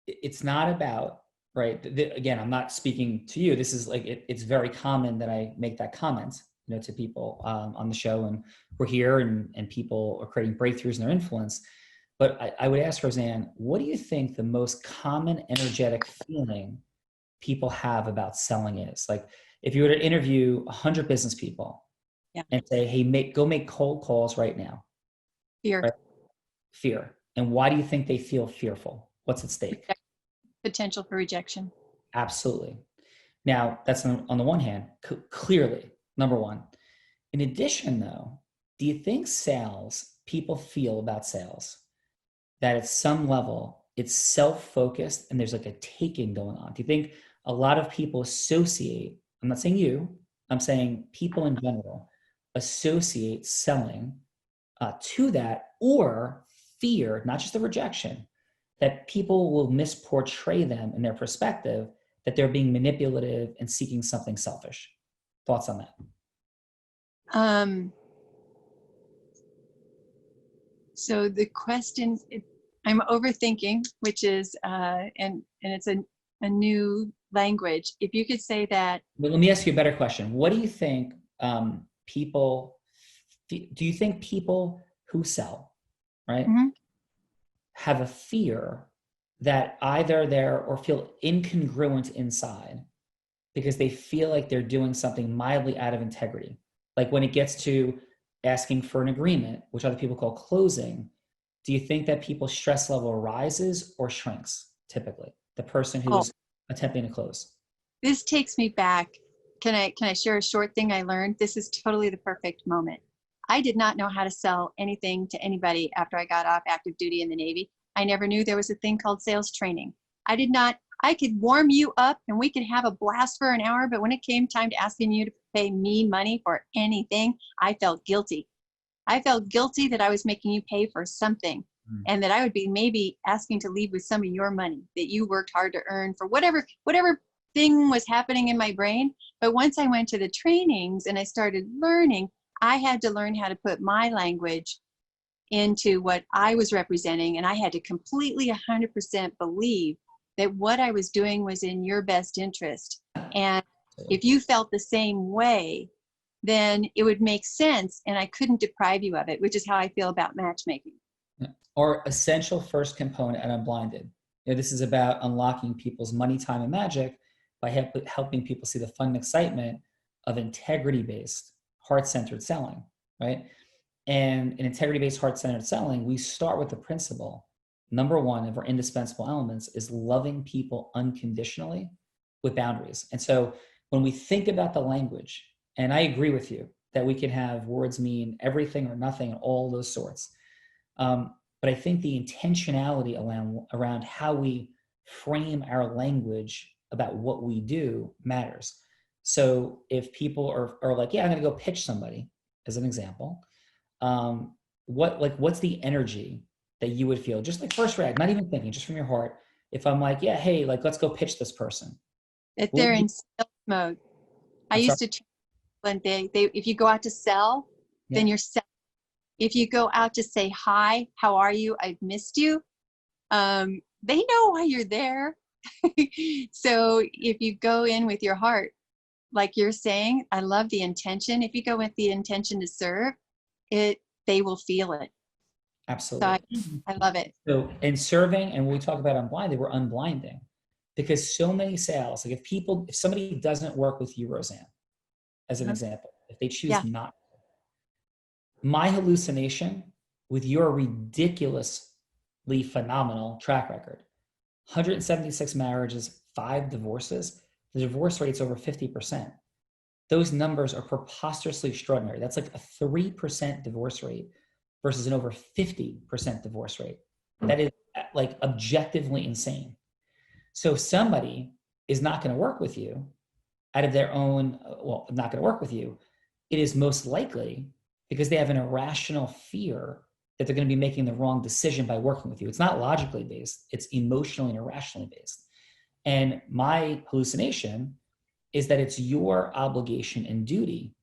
it's not about, right. Again, I'm not speaking to you. This is like, it's very common that I make that comment, to people on the show, and we're here and people are creating breakthroughs in their influence. But I would ask Roseanne, what do you think the most common energetic feeling people have about selling is? Like, if you were to interview 100 business people and say, hey, go make cold calls right now. Fear. Right? Fear. And why do you think they feel fearful? What's at stake? Potential for rejection. Absolutely. Now, that's on the one hand, clearly, number one. In addition, though, do you think people feel about sales, that at some level it's self-focused and there's like a taking going on? Do you think a lot of people associate, I'm not saying you, I'm saying people in general, associate selling to that, or fear, not just the rejection, that people will misportray them in their perspective, that they're being manipulative and seeking something selfish? Thoughts on that? So the question, I'm overthinking, which is, and it's a new language. If you could say that. Well, let me ask you a better question. What do you think do you think people who sell, right, have a fear that either they're or feel incongruent inside because they feel like they're doing something mildly out of integrity? Like when it gets to asking for an agreement, which other people call closing, do you think that people's stress level rises or shrinks typically? The person who is attempting to close. This takes me back. Can I share a short thing I learned? This is totally the perfect moment. I did not know how to sell anything to anybody after I got off active duty in the Navy. I never knew there was a thing called sales training. I could warm you up and we could have a blast for an hour, but when it came time to asking you to pay me money for anything, I felt guilty. I felt guilty that I was making you pay for something, and that I would be maybe asking to leave with some of your money that you worked hard to earn for whatever thing was happening in my brain. But once I went to the trainings and I started learning, I had to learn how to put my language into what I was representing, and I had to completely 100% believe that what I was doing was in your best interest. And if you felt the same way, then it would make sense and I couldn't deprive you of it, which is how I feel about matchmaking. Our essential first component at Unblinded. This is about unlocking people's money, time, and magic by helping people see the fun and excitement of integrity-based, heart-centered selling, right? And in integrity-based, heart-centered selling, we start with the principle. Number one of our indispensable elements is loving people unconditionally with boundaries. And so when we think about the language, and I agree with you that we can have words mean everything or nothing and all those sorts. But I think the intentionality around how we frame our language about what we do matters. So if people are like, yeah, I'm going to go pitch somebody, as an example, what's the energy that you would feel, just like first react, not even thinking, just from your heart? If I'm like, yeah, hey, like, let's go pitch this person. If they're in sales mode. I used to when they if you go out to sell, then you're selling. If you go out to say, hi, how are you? I've missed you. They know why you're there. So if you go in with your heart, like you're saying, I love the intention. If you go with the intention to serve, they will feel it. Absolutely. So I love it. So in serving, and when we talk about unblinding, we're unblinding, because so many sales, like if somebody doesn't work with you, Roseanne, as an example, if they choose not, my hallucination with your ridiculously phenomenal track record, 176 marriages, 5 divorces, the divorce rate's over 50%. Those numbers are preposterously extraordinary. That's like a 3% divorce rate versus an over 50% divorce rate. That is like objectively insane. So somebody is not going to work with you out of their own, not going to work with you. It is most likely because they have an irrational fear that they're going to be making the wrong decision by working with you. It's not logically based. It's emotionally and irrationally based. And my hallucination is that it's your obligation and duty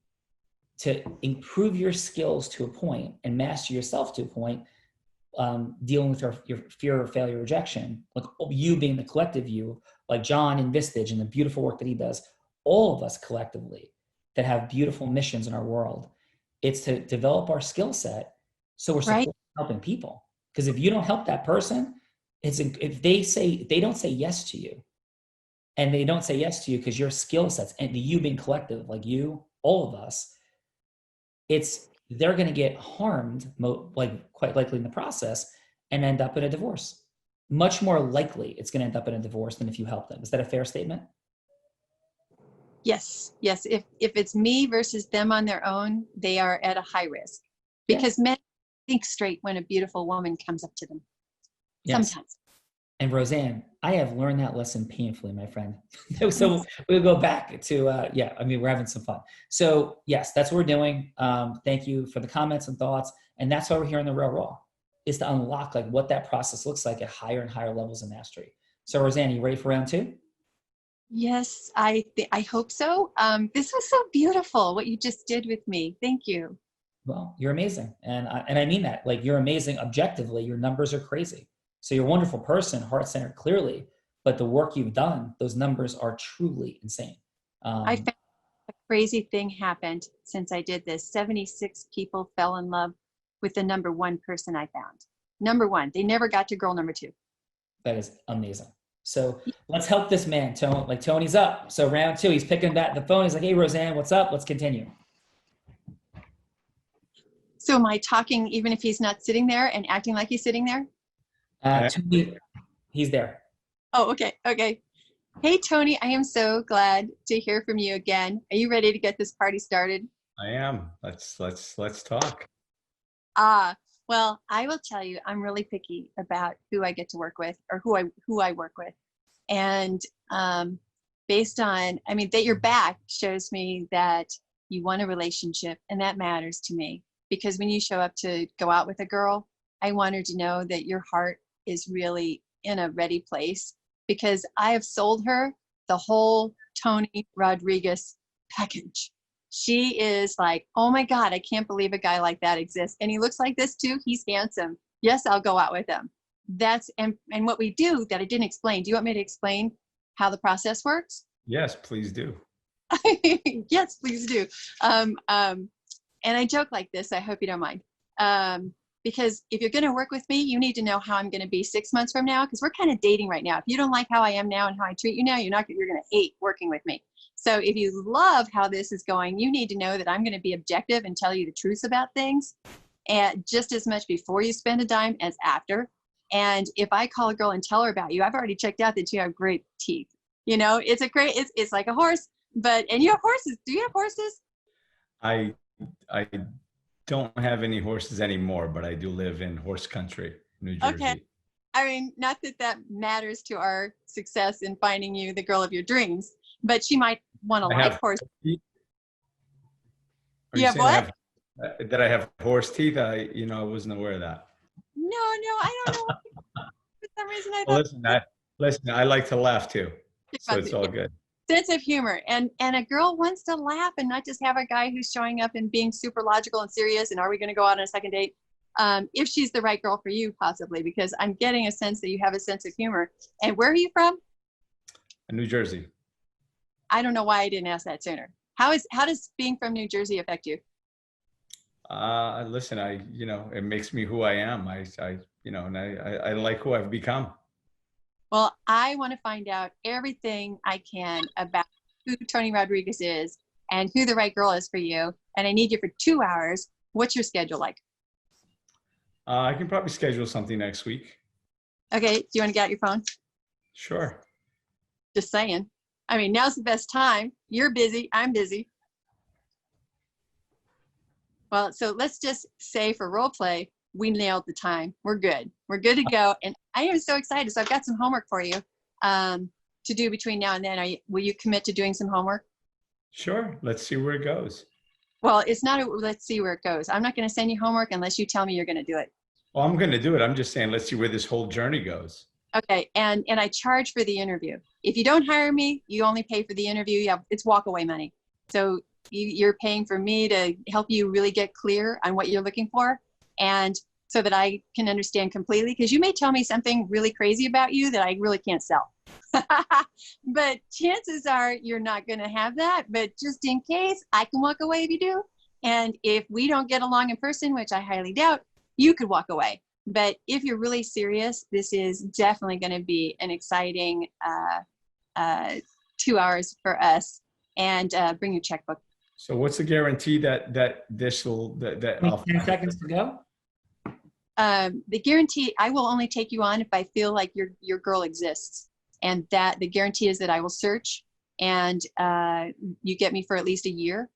to improve your skills to a point and master yourself to a point, dealing with your fear of failure, rejection, like you being the collective you, like John in Vistage and the beautiful work that he does, all of us collectively that have beautiful missions in our world. It's to develop our skill set so we're supporting, helping people. Because if you don't help that person, if they don't say yes to you, and they don't say yes to you because your skill sets and you being collective, like you, all of us, they're going to get harmed, like quite likely in the process, and end up in a divorce. Much more likely it's going to end up in a divorce than if you help them. Is that a fair statement? Yes. If it's me versus them on their own, they are at a high risk, because men think straight when a beautiful woman comes up to them. Yes. Sometimes. And Roseanne, I have learned that lesson painfully, my friend. So we'll go back to, we're having some fun. So yes, that's what we're doing. Thank you for the comments and thoughts. And that's why we're here in the Real Raw, is to unlock like what that process looks like at higher and higher levels of mastery. So Roseanne, you ready for round 2? Yes, I hope so. This was so beautiful, what you just did with me. Thank you. Well, you're amazing. And I mean that, like, you're amazing objectively. Your numbers are crazy. So you're a wonderful person, heart-centered clearly, but the work you've done, those numbers are truly insane. I found a crazy thing happened since I did this. 76 people fell in love with the number 1 person I found. Number 1. They never got to girl number 2. That is amazing. So let's help this man, Tony. Like, Tony's up. So round 2, he's picking back the phone. He's like, hey, Roseanne, what's up? Let's continue. So am I talking even if he's not sitting there and acting like he's sitting there? Tony, he's there. Oh, okay. Hey, Tony, I am so glad to hear from you again. Are you ready to get this party started? I am. Let's talk. Well, I will tell you, I'm really picky about who I get to work with, or who I work with. And based on, that you're back shows me that you want a relationship, and that matters to me. Because when you show up to go out with a girl, I want her to know that your heart is really in a ready place, because I have sold her the whole Tony Rodriguez package. She is like, oh my God, I can't believe a guy like that exists. And he looks like this too. He's handsome. Yes, I'll go out with him. And what we do that I didn't explain. Do you want me to explain how the process works? Yes, please do. Yes, please do. And I joke like this. I hope you don't mind. Because if you're going to work with me, you need to know how I'm going to be 6 months from now, because we're kind of dating right now. If you don't like how I am now and how I treat you now, you're going to hate working with me. So if you love how this is going, you need to know that I'm going to be objective and tell you the truth about things, and just as much before you spend a dime as after. And if I call a girl and tell her about you, I've already checked out that you have great teeth. It's like a horse, and you have horses. Do you have horses? I don't have any horses anymore, but I do live in horse country, New Jersey. Okay. Not that matters to our success in finding you the girl of your dreams, but she might want to like horse. You have what? That I have horse teeth? I wasn't aware of that. No, I don't know. For some reason I thought. Listen, I like to laugh too, so it's all good. Sense of humor, and a girl wants to laugh and not just have a guy who's showing up and being super logical and serious, and are we going to go out on a second date, if she's the right girl for you, possibly, because I'm getting a sense that you have a sense of humor. And where are you from? New Jersey. I don't know why I didn't ask that sooner. How does being from New Jersey affect you? Listen, it makes me who I am. I like who I've become. Well, I want to find out everything I can about who Tony Rodriguez is and who the right girl is for you. And I need you for 2 hours. What's your schedule like? I can probably schedule something next week. Okay. Do you want to get out your phone? Sure. Just saying. Now's the best time. You're busy. I'm busy. Well, so let's just say for role play, we nailed the time. We're good. We're good to go. And I am so excited. So I've got some homework for you to do between now and then. Will you commit to doing some homework? Sure. Let's see where it goes. Well, it's not let's see where it goes. I'm not going to send you homework unless you tell me you're going to do it. Well, I'm going to do it. I'm just saying, let's see where this whole journey goes. Okay, and I charge for the interview. If you don't hire me, you only pay for the interview. It's walk away money. So you're paying for me to help you really get clear on what you're looking for, and so that I can understand completely. Because you may tell me something really crazy about you that I really can't sell. But chances are you're not going to have that. But just in case, I can walk away if you do. And if we don't get along in person, which I highly doubt, you could walk away. But if you're really serious, this is definitely going to be an exciting 2 hours for us. And bring your checkbook. So what's the guarantee that this will, that I'll 10 seconds to go. The guarantee, I will only take you on if I feel like your girl exists. And that the guarantee is that I will search and you get me for at least a year.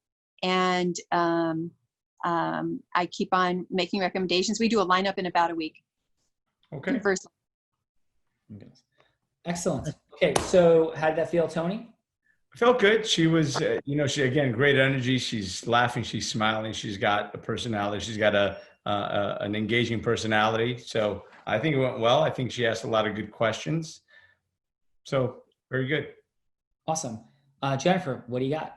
And I keep on making recommendations. We do a lineup in about a week. Okay. First. Excellent. Okay, so how'd that feel, Tony? I felt good. She was, she, again, great energy. She's laughing, she's smiling. She's got a personality. She's got an engaging personality. So I think it went well. I think she asked a lot of good questions. So very good. Awesome. Jennifer, what do you got?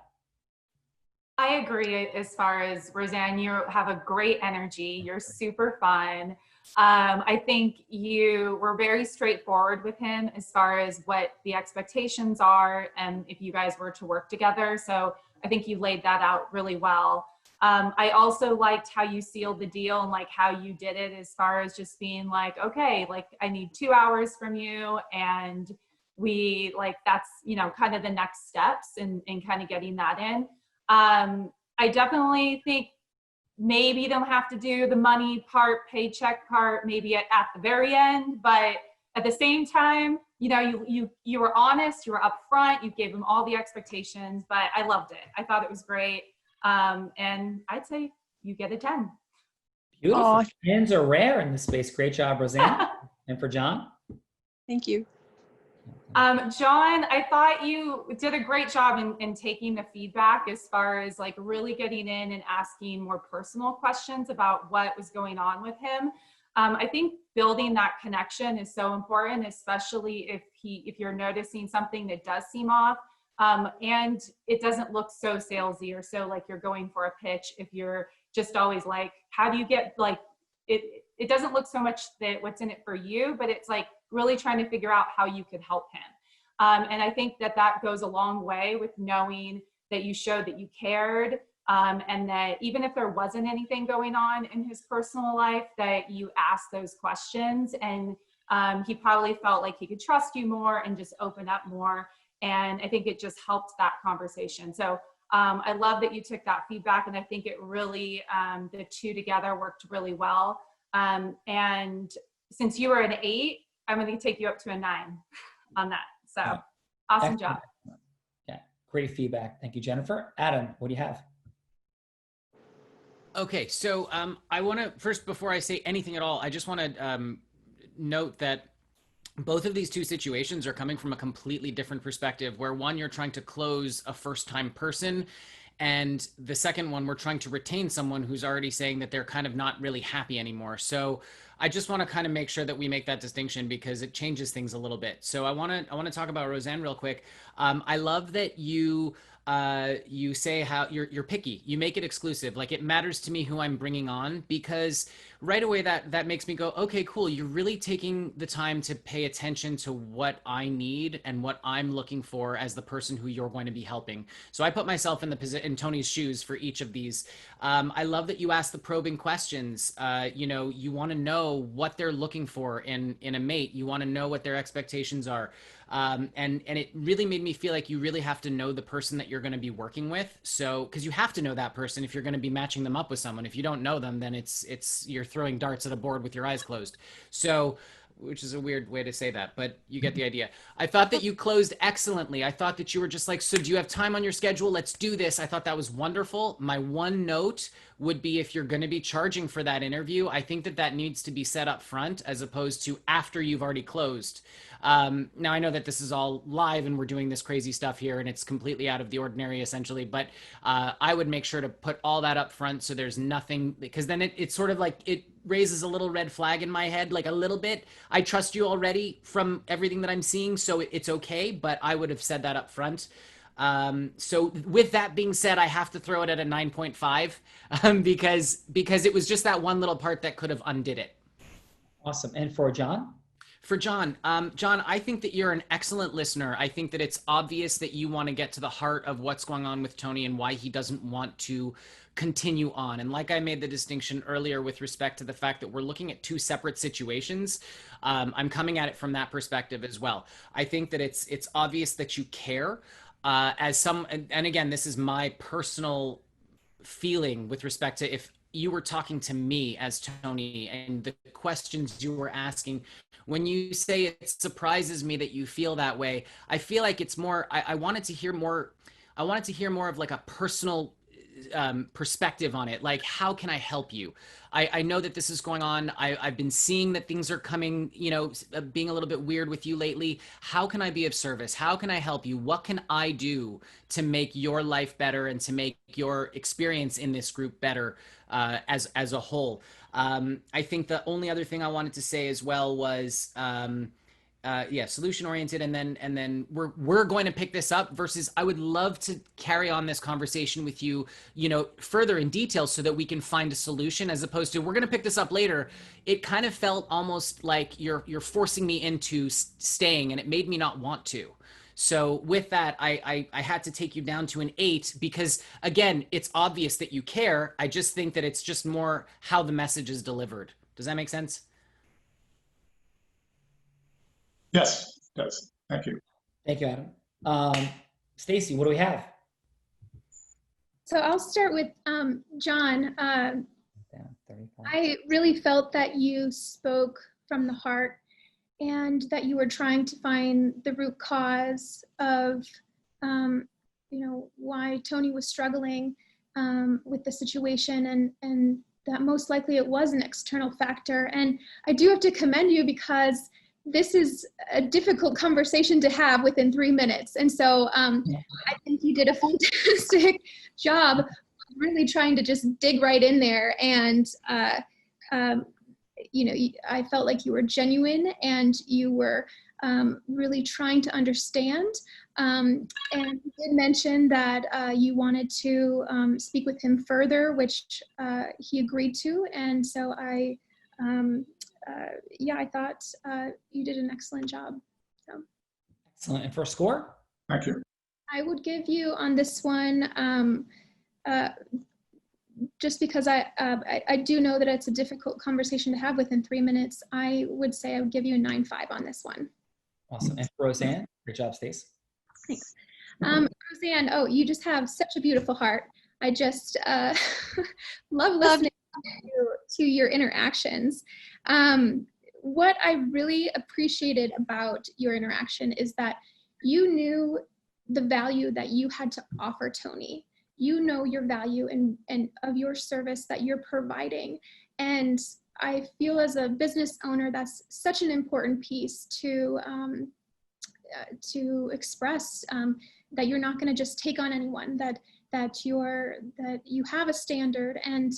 I agree as far as Roseanne, you have a great energy. You're super fun. I think you were very straightforward with him as far as what the expectations are and if you guys were to work together. So I think you laid that out really well. I also liked how you sealed the deal and like how you did it as far as just being like, okay, like I need 2 hours from you. And we like, that's, kind of the next steps and kind of getting that in. I definitely think maybe you don't have to do the money part, paycheck part, maybe at the very end, but at the same time, you were honest, you were upfront, you gave them all the expectations, but I loved it. I thought it was great. And I'd say you get a 10. Beautiful. Aw. 10s are rare in this space. Great job, Roseanne. And for John? Thank you. John, I thought you did a great job in taking the feedback as far as like really getting in and asking more personal questions about what was going on with him. I think building that connection is so important, especially if you're noticing something that does seem off, and it doesn't look so salesy or so like you're going for a pitch. If you're just always like, how do you get like it? It doesn't look so much that what's in it for you, but it's like really trying to figure out how you could help him. And I think that goes a long way with knowing that you showed that you cared, and that even if there wasn't anything going on in his personal life, that you asked those questions, and he probably felt like he could trust you more and just open up more. And I think it just helped that conversation. So I love that you took that feedback, and I think it really, the two together worked really well. And since you were an 8, I'm going to take you up to a 9 on that. So awesome job. Yeah, great feedback. Thank you, Jennifer. Adam, what do you have? Okay, so I want to first, before I say anything at all, I just want to note that both of these two situations are coming from a completely different perspective, where one, you're trying to close a first-time person, and the second one, we're trying to retain someone who's already saying that they're kind of not really happy anymore. So I just want to kind of make sure that we make that distinction because it changes things a little bit. So I want to talk about Roseanne real quick. I love that you say how you're picky. You make it exclusive. Like, it matters to me who I'm bringing on, because right away that makes me go, okay, cool. You're really taking the time to pay attention to what I need and what I'm looking for as the person who you're going to be helping. So I put myself in Tony's shoes for each of these. I love that you ask the probing questions. You want to know what they're looking for in a mate. You want to know what their expectations are. And it really made me feel like you really have to know the person that you're going to be working with. So, because you have to know that person if you're going to be matching them up with someone. If you don't know them, then you're throwing darts at a board with your eyes closed. So, which is a weird way to say that, but you get the idea. I thought that you closed excellently. I thought that you were just like, so do you have time on your schedule? Let's do this. I thought that was wonderful. My one note would be, if you're going to be charging for that interview, I think that needs to be set up front as opposed to after you've already closed. Now, I know that this is all live and we're doing this crazy stuff here and it's completely out of the ordinary essentially, but I would make sure to put all that up front so there's nothing, because then it's sort of like raises a little red flag in my head, like a little bit. I trust you already from everything that I'm seeing, so it's okay, but I would have said that up front. So with that being said, I have to throw it at a 9.5 because it was just that one little part that could have undid it. Awesome. And for John? For John, John, I think that you're an excellent listener. I think that it's obvious that you want to get to the heart of what's going on with Tony and why he doesn't want to continue on. And like I made the distinction earlier with respect to the fact that we're looking at two separate situations, I'm coming at it from that perspective as well. I think that it's obvious that you care. And again, this is my personal feeling with respect to if you were talking to me as Tony and the questions you were asking, when you say it surprises me that you feel that way, I feel like it's more, I wanted to hear more of like a personal perspective on it. Like, how can I help you? I know that this is going on. I've been seeing that things are coming, being a little bit weird with you lately. How can I be of service? How can I help you? What can I do to make your life better and to make your experience in this group better as a whole? I think the only other thing I wanted to say as well was, solution oriented, and then we're going to pick this up versus I would love to carry on this conversation with you, further in detail so that we can find a solution, as opposed to we're going to pick this up later. It kind of felt almost like you're forcing me into staying, and it made me not want to. So with that, I had to take you down to an 8 because, again, it's obvious that you care. I just think that it's just more how the message is delivered. Does that make sense? Yes, it does. Thank you. Thank you, Adam. Stacy, what do we have? So I'll start with John. I really felt that you spoke from the heart and that you were trying to find the root cause of, why Tony was struggling with the situation, and that most likely it was an external factor. And I do have to commend you because this is a difficult conversation to have within 3 minutes. And so I think you did a fantastic job really trying to just dig right in there. And, I felt like you were genuine and you were really trying to understand. And you did mention that you wanted to speak with him further, which he agreed to. And so I thought you did an excellent job. So. Excellent. And for a score? Thank you. I would give you on this one, just because I do know that it's a difficult conversation to have within 3 minutes, I would say I would give you a 9.5 on this one. Awesome. And for Roseanne, great job, Stace. Thanks. Roseanne, you just have such a beautiful heart. I just love listening to your interactions. What I really appreciated about your interaction is that you knew the value that you had to offer Tony. You know your value and of your service that you're providing. And I feel as a business owner, that's such an important piece to express, that you're not going to just take on anyone, that you have a standard, and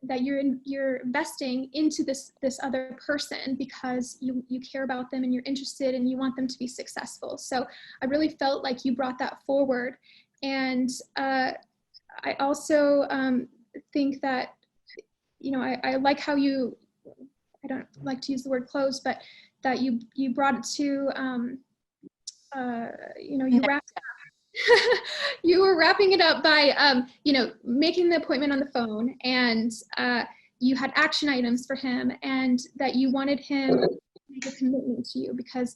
that you're investing into this other person because you care about them and you're interested and you want them to be successful. So I really felt like you brought that forward. And I also think that, I like how I don't like to use the word close, but that you brought it to, you wrapped it up. You were wrapping it up by, making the appointment on the phone, and you had action items for him, and that you wanted him to make a commitment to you, because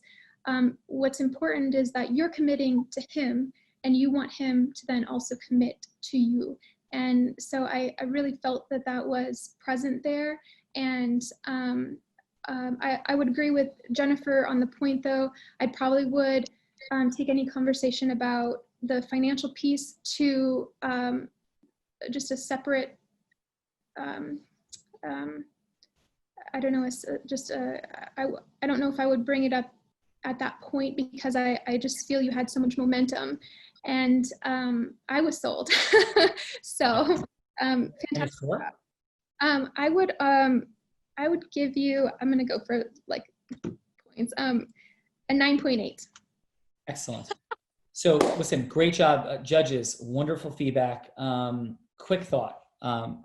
what's important is that you're committing to him and you want him to then also commit to you. And so I really felt that was present there. And I would agree with Jennifer on the point, though. I probably would take any conversation about the financial piece to just a separate, I don't know, I don't know if I would bring it up at that point, because I just feel you had so much momentum, and I was sold. So fantastic. I would give you, I'm gonna go for like points, a 9.8. Excellent. So listen, great job, judges, wonderful feedback. Quick thought.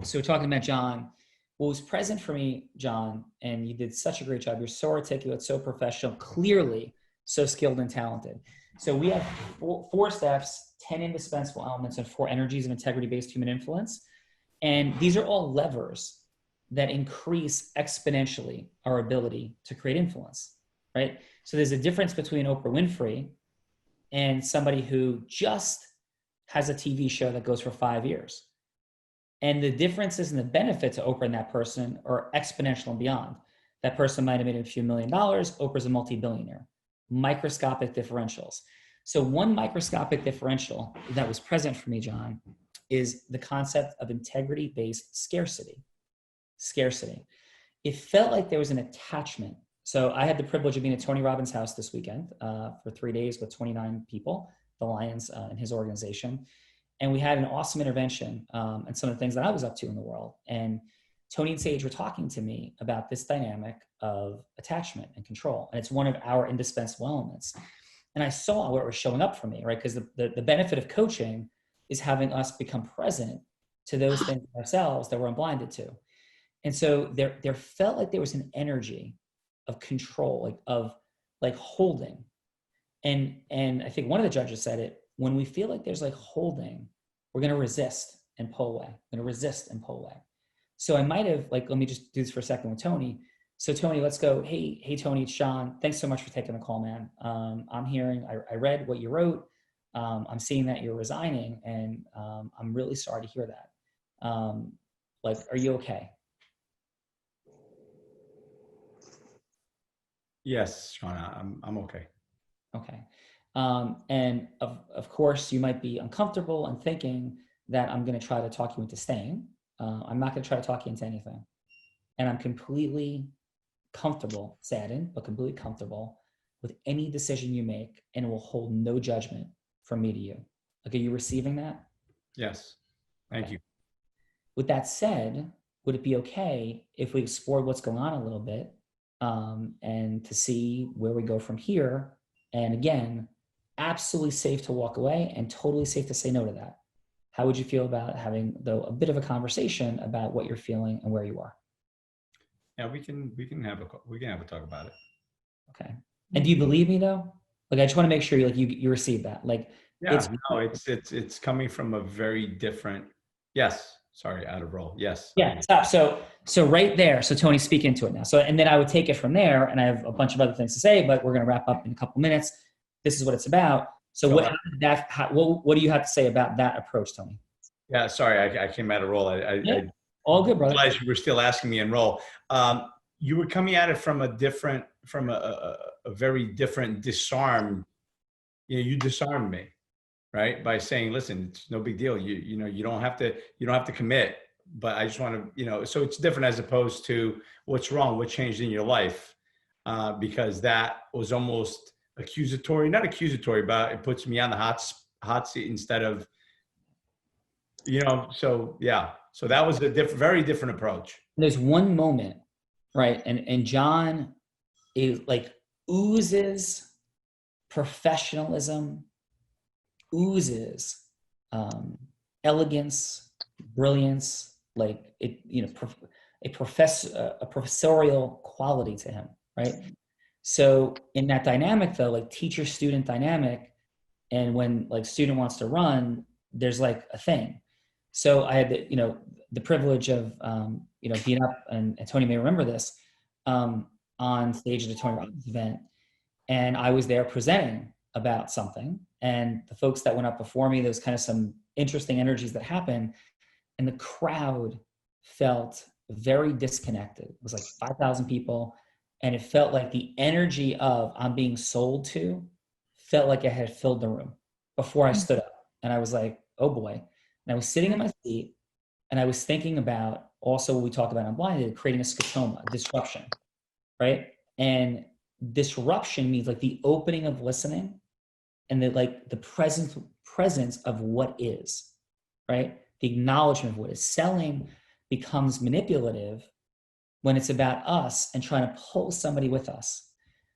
So talking about John, what was present for me, John, and you did such a great job. You're so articulate, so professional, clearly so skilled and talented. So we have four steps, 10 indispensable elements, and 4 energies of integrity-based human influence. And these are all levers that increase exponentially our ability to create influence, right? So there's a difference between Oprah Winfrey and somebody who just has a TV show that goes for 5 years. And the differences and the benefit to Oprah and that person are exponential and beyond. That person might have made a few $1 million. Oprah's a multi-billionaire. Microscopic differentials. So one microscopic differential that was present for me, John, is the concept of integrity-based scarcity. Scarcity. It felt like there was an attachment. So I had the privilege of being at Tony Robbins' house this weekend for 3 days with 29 people, the Lions in his organization. And we had an awesome intervention and some of the things that I was up to in the world. And Tony and Sage were talking to me about this dynamic of attachment and control. And it's one of our indispensable elements. And I saw where it was showing up for me, right? Because the benefit of coaching is having us become present to those things ourselves that we're blinded to. And so there felt like there was an energy of control, like holding. And I think one of the judges said it, when we feel like there's like holding, we're going to resist and pull away. We're going to resist and pull away. So I might have, like, let me just do this for a second with Tony. So Tony, let's go. Hey, Tony, it's Sean. Thanks so much for taking the call, man. I'm hearing, I read what you wrote. I'm seeing that you're resigning, and I'm really sorry to hear that. Like, are you okay? Yes, Sean, I'm okay. Okay. And of course, you might be uncomfortable and thinking that I'm going to try to talk you into staying. I'm not going to try to talk you into anything. And I'm completely comfortable, saddened, but completely comfortable with any decision you make, and it will hold no judgment from me to you. Like, are you receiving that? Yes. Thank you. With that said, would it be okay if we explored what's going on a little bit and to see where we go from here? And again, absolutely safe to walk away and totally safe to say no to that. How would you feel about having, though, a bit of a conversation about what you're feeling and where you are? Yeah, we can have a talk about it. Okay. And do you believe me though? Like, I just want to make sure you receive that. Like, yeah, it's coming from a very different. Yes. Sorry, out of role. Yes. Yeah. Stop. So right there. So Tony, speak into it now. So, and then I would take it from there, and I have a bunch of other things to say, but we're going to wrap up in a couple minutes. This is what it's about. So what do you have to say about that approach, Tony? Yeah. Sorry, I came out of role. All good, brother. I realized you were still asking me in role. You were coming at it from a very different disarm. You disarmed me, right? By saying, listen, it's no big deal. You don't have to commit, but I just want to, so it's different as opposed to what's wrong, what changed in your life, because that was almost accusatory, not accusatory, but it puts me on the hot seat instead of, so yeah. So that was a very different approach. There's one moment, right? And John is like oozes professionalism, oozes elegance, brilliance, like it, a professorial quality to him, right? So in that dynamic though, like teacher-student dynamic, and when like student wants to run, there's like a thing. So I had the privilege of being up, and Tony may remember this, on stage at a Tony Robbins event, and I was there presenting about something, and the folks that went up before me, there was kind of some interesting energies that happened, and the crowd felt very disconnected. It was like 5,000 people, and it felt like the energy of I'm being sold to felt like I had filled the room before I stood up, and I was like, oh boy. And I was sitting in my seat, and I was thinking about also what we talk about on Blinded, creating a scotoma, disruption, right? And disruption means like the opening of listening and the presence of what is, right? The acknowledgement of what is. Selling becomes manipulative when it's about us and trying to pull somebody with us.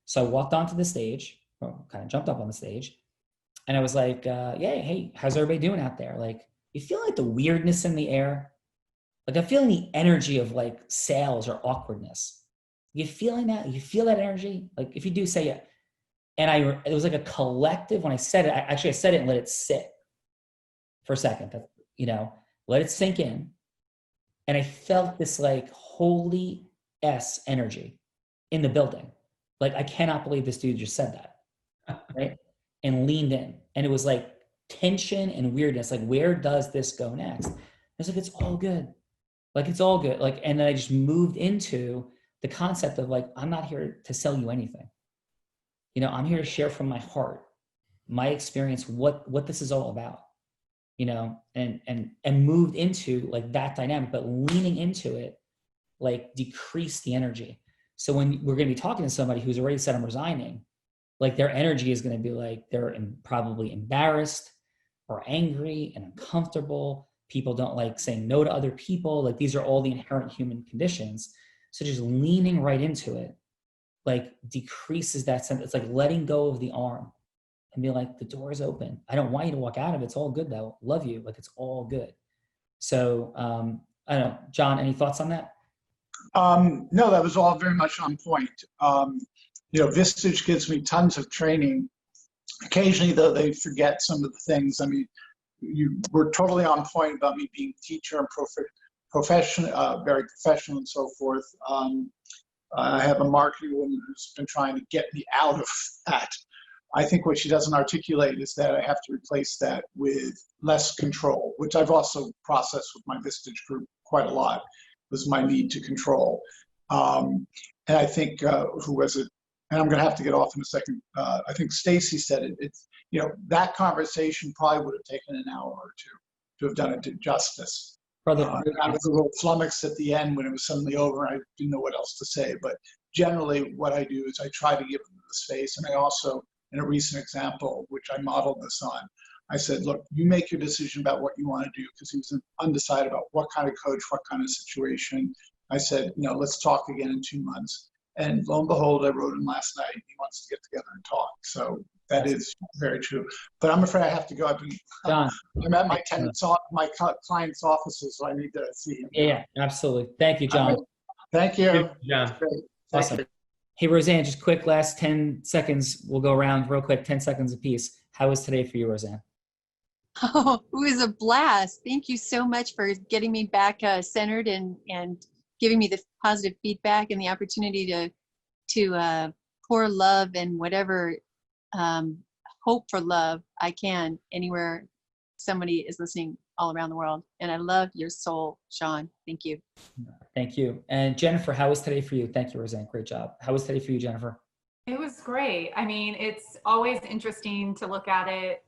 So I walked onto the stage, or kind of jumped up on the stage, and I was like, yeah, hey, how's everybody doing out there? Like, you feel like the weirdness in the air? Like, I'm feeling the energy of like sales or awkwardness. You feeling that? You feel that energy? Like, if you do, say it. And it was like a collective, when I said it, I said it and let it sit for a second, let it sink in. And I felt this like holy S energy in the building. Like, I cannot believe this dude just said that, right? And leaned in. And it was like tension and weirdness. Like, where does this go next? I was like, it's all good. Like, it's all good. Like, and then I just moved into the concept of like, I'm not here to sell you anything. I'm here to share from my heart, my experience, what this is all about, and moved into like that dynamic, but leaning into it, like, decrease the energy. So when we're going to be talking to somebody who's already said I'm resigning, like, their energy is going to be like, they're probably embarrassed or angry and uncomfortable. People don't like saying no to other people. Like, these are all the inherent human conditions. So just leaning right into it, like, decreases that sense. It's like letting go of the arm and be like, the door is open. I don't want you to walk out of it. It's all good though. Love you. Like, it's all good. So I don't know, John, any thoughts on that? No, that was all very much on point. Vistage gives me tons of training. Occasionally, though, they forget some of the things. I mean, you were totally on point about me being a teacher and very professional and so forth. I have a marketing woman who's been trying to get me out of that. I think what she doesn't articulate is that I have to replace that with less control, which I've also processed with my Vistage group quite a lot, was my need to control. And I think who was it? And I'm going to have to get off in a second. I think Stacy said it. It's, that conversation probably would have taken an hour or two to have done it justice. I was a little flummoxed at the end when it was suddenly over. I didn't know what else to say. But generally, what I do is I try to give them the space. And I also, in a recent example, which I modeled this on, I said, look, you make your decision about what you want to do, because he was undecided about what kind of coach, what kind of situation. I said, let's talk again in 2 months. And lo and behold, I wrote him last night. He wants to get together and talk. So that is very true. But I'm afraid I have to go. I'm at my client's offices, so I need to see him. Yeah, absolutely. Thank you, John. Thank you. John. Awesome. Hey, Roseanne, just quick last 10 seconds. We'll go around real quick, 10 seconds apiece. How was today for you, Roseanne? Oh, it was a blast. Thank you so much for getting me back centered and giving me the positive feedback and the opportunity to pour love and whatever hope for love I can anywhere somebody is listening all around the world. And I love your soul, Sean. Thank you. Thank you. And Jennifer, how was today for you? Thank you, Roseanne. Great job. How was today for you, Jennifer? It was great. I mean, it's always interesting to look at it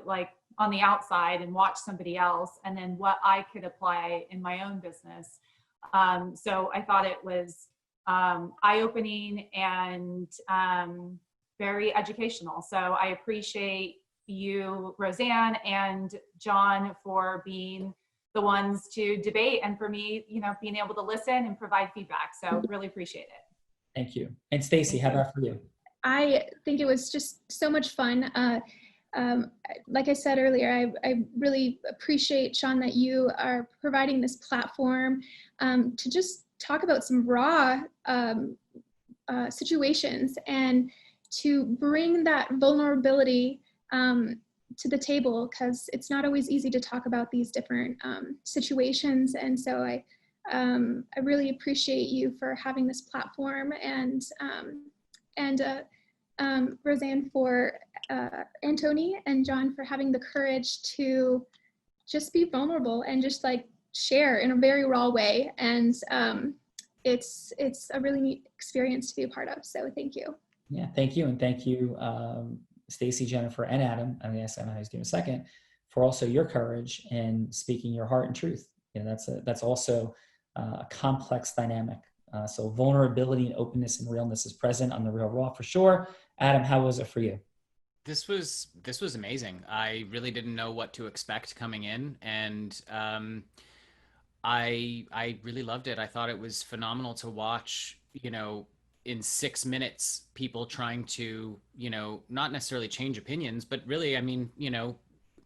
like on the outside and watch somebody else, and then what I could apply in my own business. So I thought it was eye-opening and very educational. So I appreciate you, Roseanne, and John, for being the ones to debate, and for me, being able to listen and provide feedback. So really appreciate it. Thank you. And Stacy, how about for you? I think it was just so much fun. Like I said earlier, I really appreciate, Sean, that you are providing this platform to just talk about some raw situations, and to bring that vulnerability to the table, because it's not always easy to talk about these different situations. And so I really appreciate you for having this platform, and Roseanne for and Tony and John for having the courage to just be vulnerable and just like share in a very raw way. And it's a really neat experience to be a part of. So thank you. Yeah, thank you. And thank you, Stacy, Jennifer, and Adam. I'm going to ask Adam how he's doing in a second, for also your courage in speaking your heart and truth. That's also a complex dynamic. So vulnerability and openness and realness is present on the Real Raw for sure. Adam, how was it for you? This was amazing. I really didn't know what to expect coming in, and I really loved it. I thought it was phenomenal to watch, you know, in 6 minutes, people trying to, you know, not necessarily change opinions, but really, I mean, you know,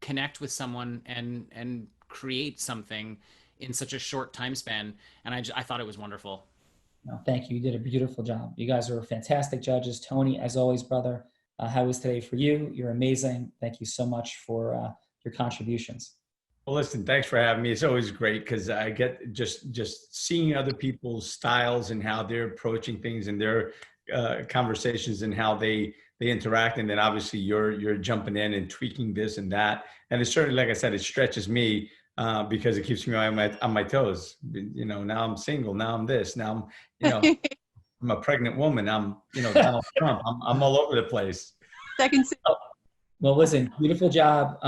connect with someone and create something in such a short time span. And I thought it was wonderful. No, thank you. You did a beautiful job. You guys are fantastic judges. Tony, as always, brother, how was today for you? You're amazing. Thank you so much for your contributions. Well, listen, thanks for having me. It's always great because I get just seeing other people's styles and how they're approaching things and their conversations and how they interact. And then obviously you're jumping in and tweaking this and that. And it's certainly, like I said, it stretches me because it keeps me on my toes. You know, now I'm single. Now I'm this. Now I'm, you know, I'm a pregnant woman. I'm, you know, Donald Trump. I'm all over the place. Second. Well, listen, beautiful job.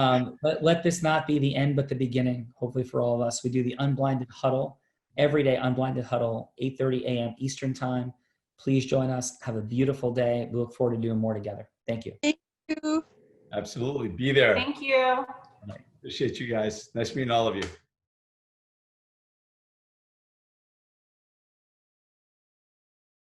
Let this not be the end, but the beginning, hopefully for all of us. We do the Unblinded Huddle, every day, Unblinded Huddle, 8:30 a.m. Eastern time. Please join us. Have a beautiful day. We look forward to doing more together. Thank you. Thank you. Absolutely. Be there. Thank you. Appreciate you guys. Nice meeting all of you.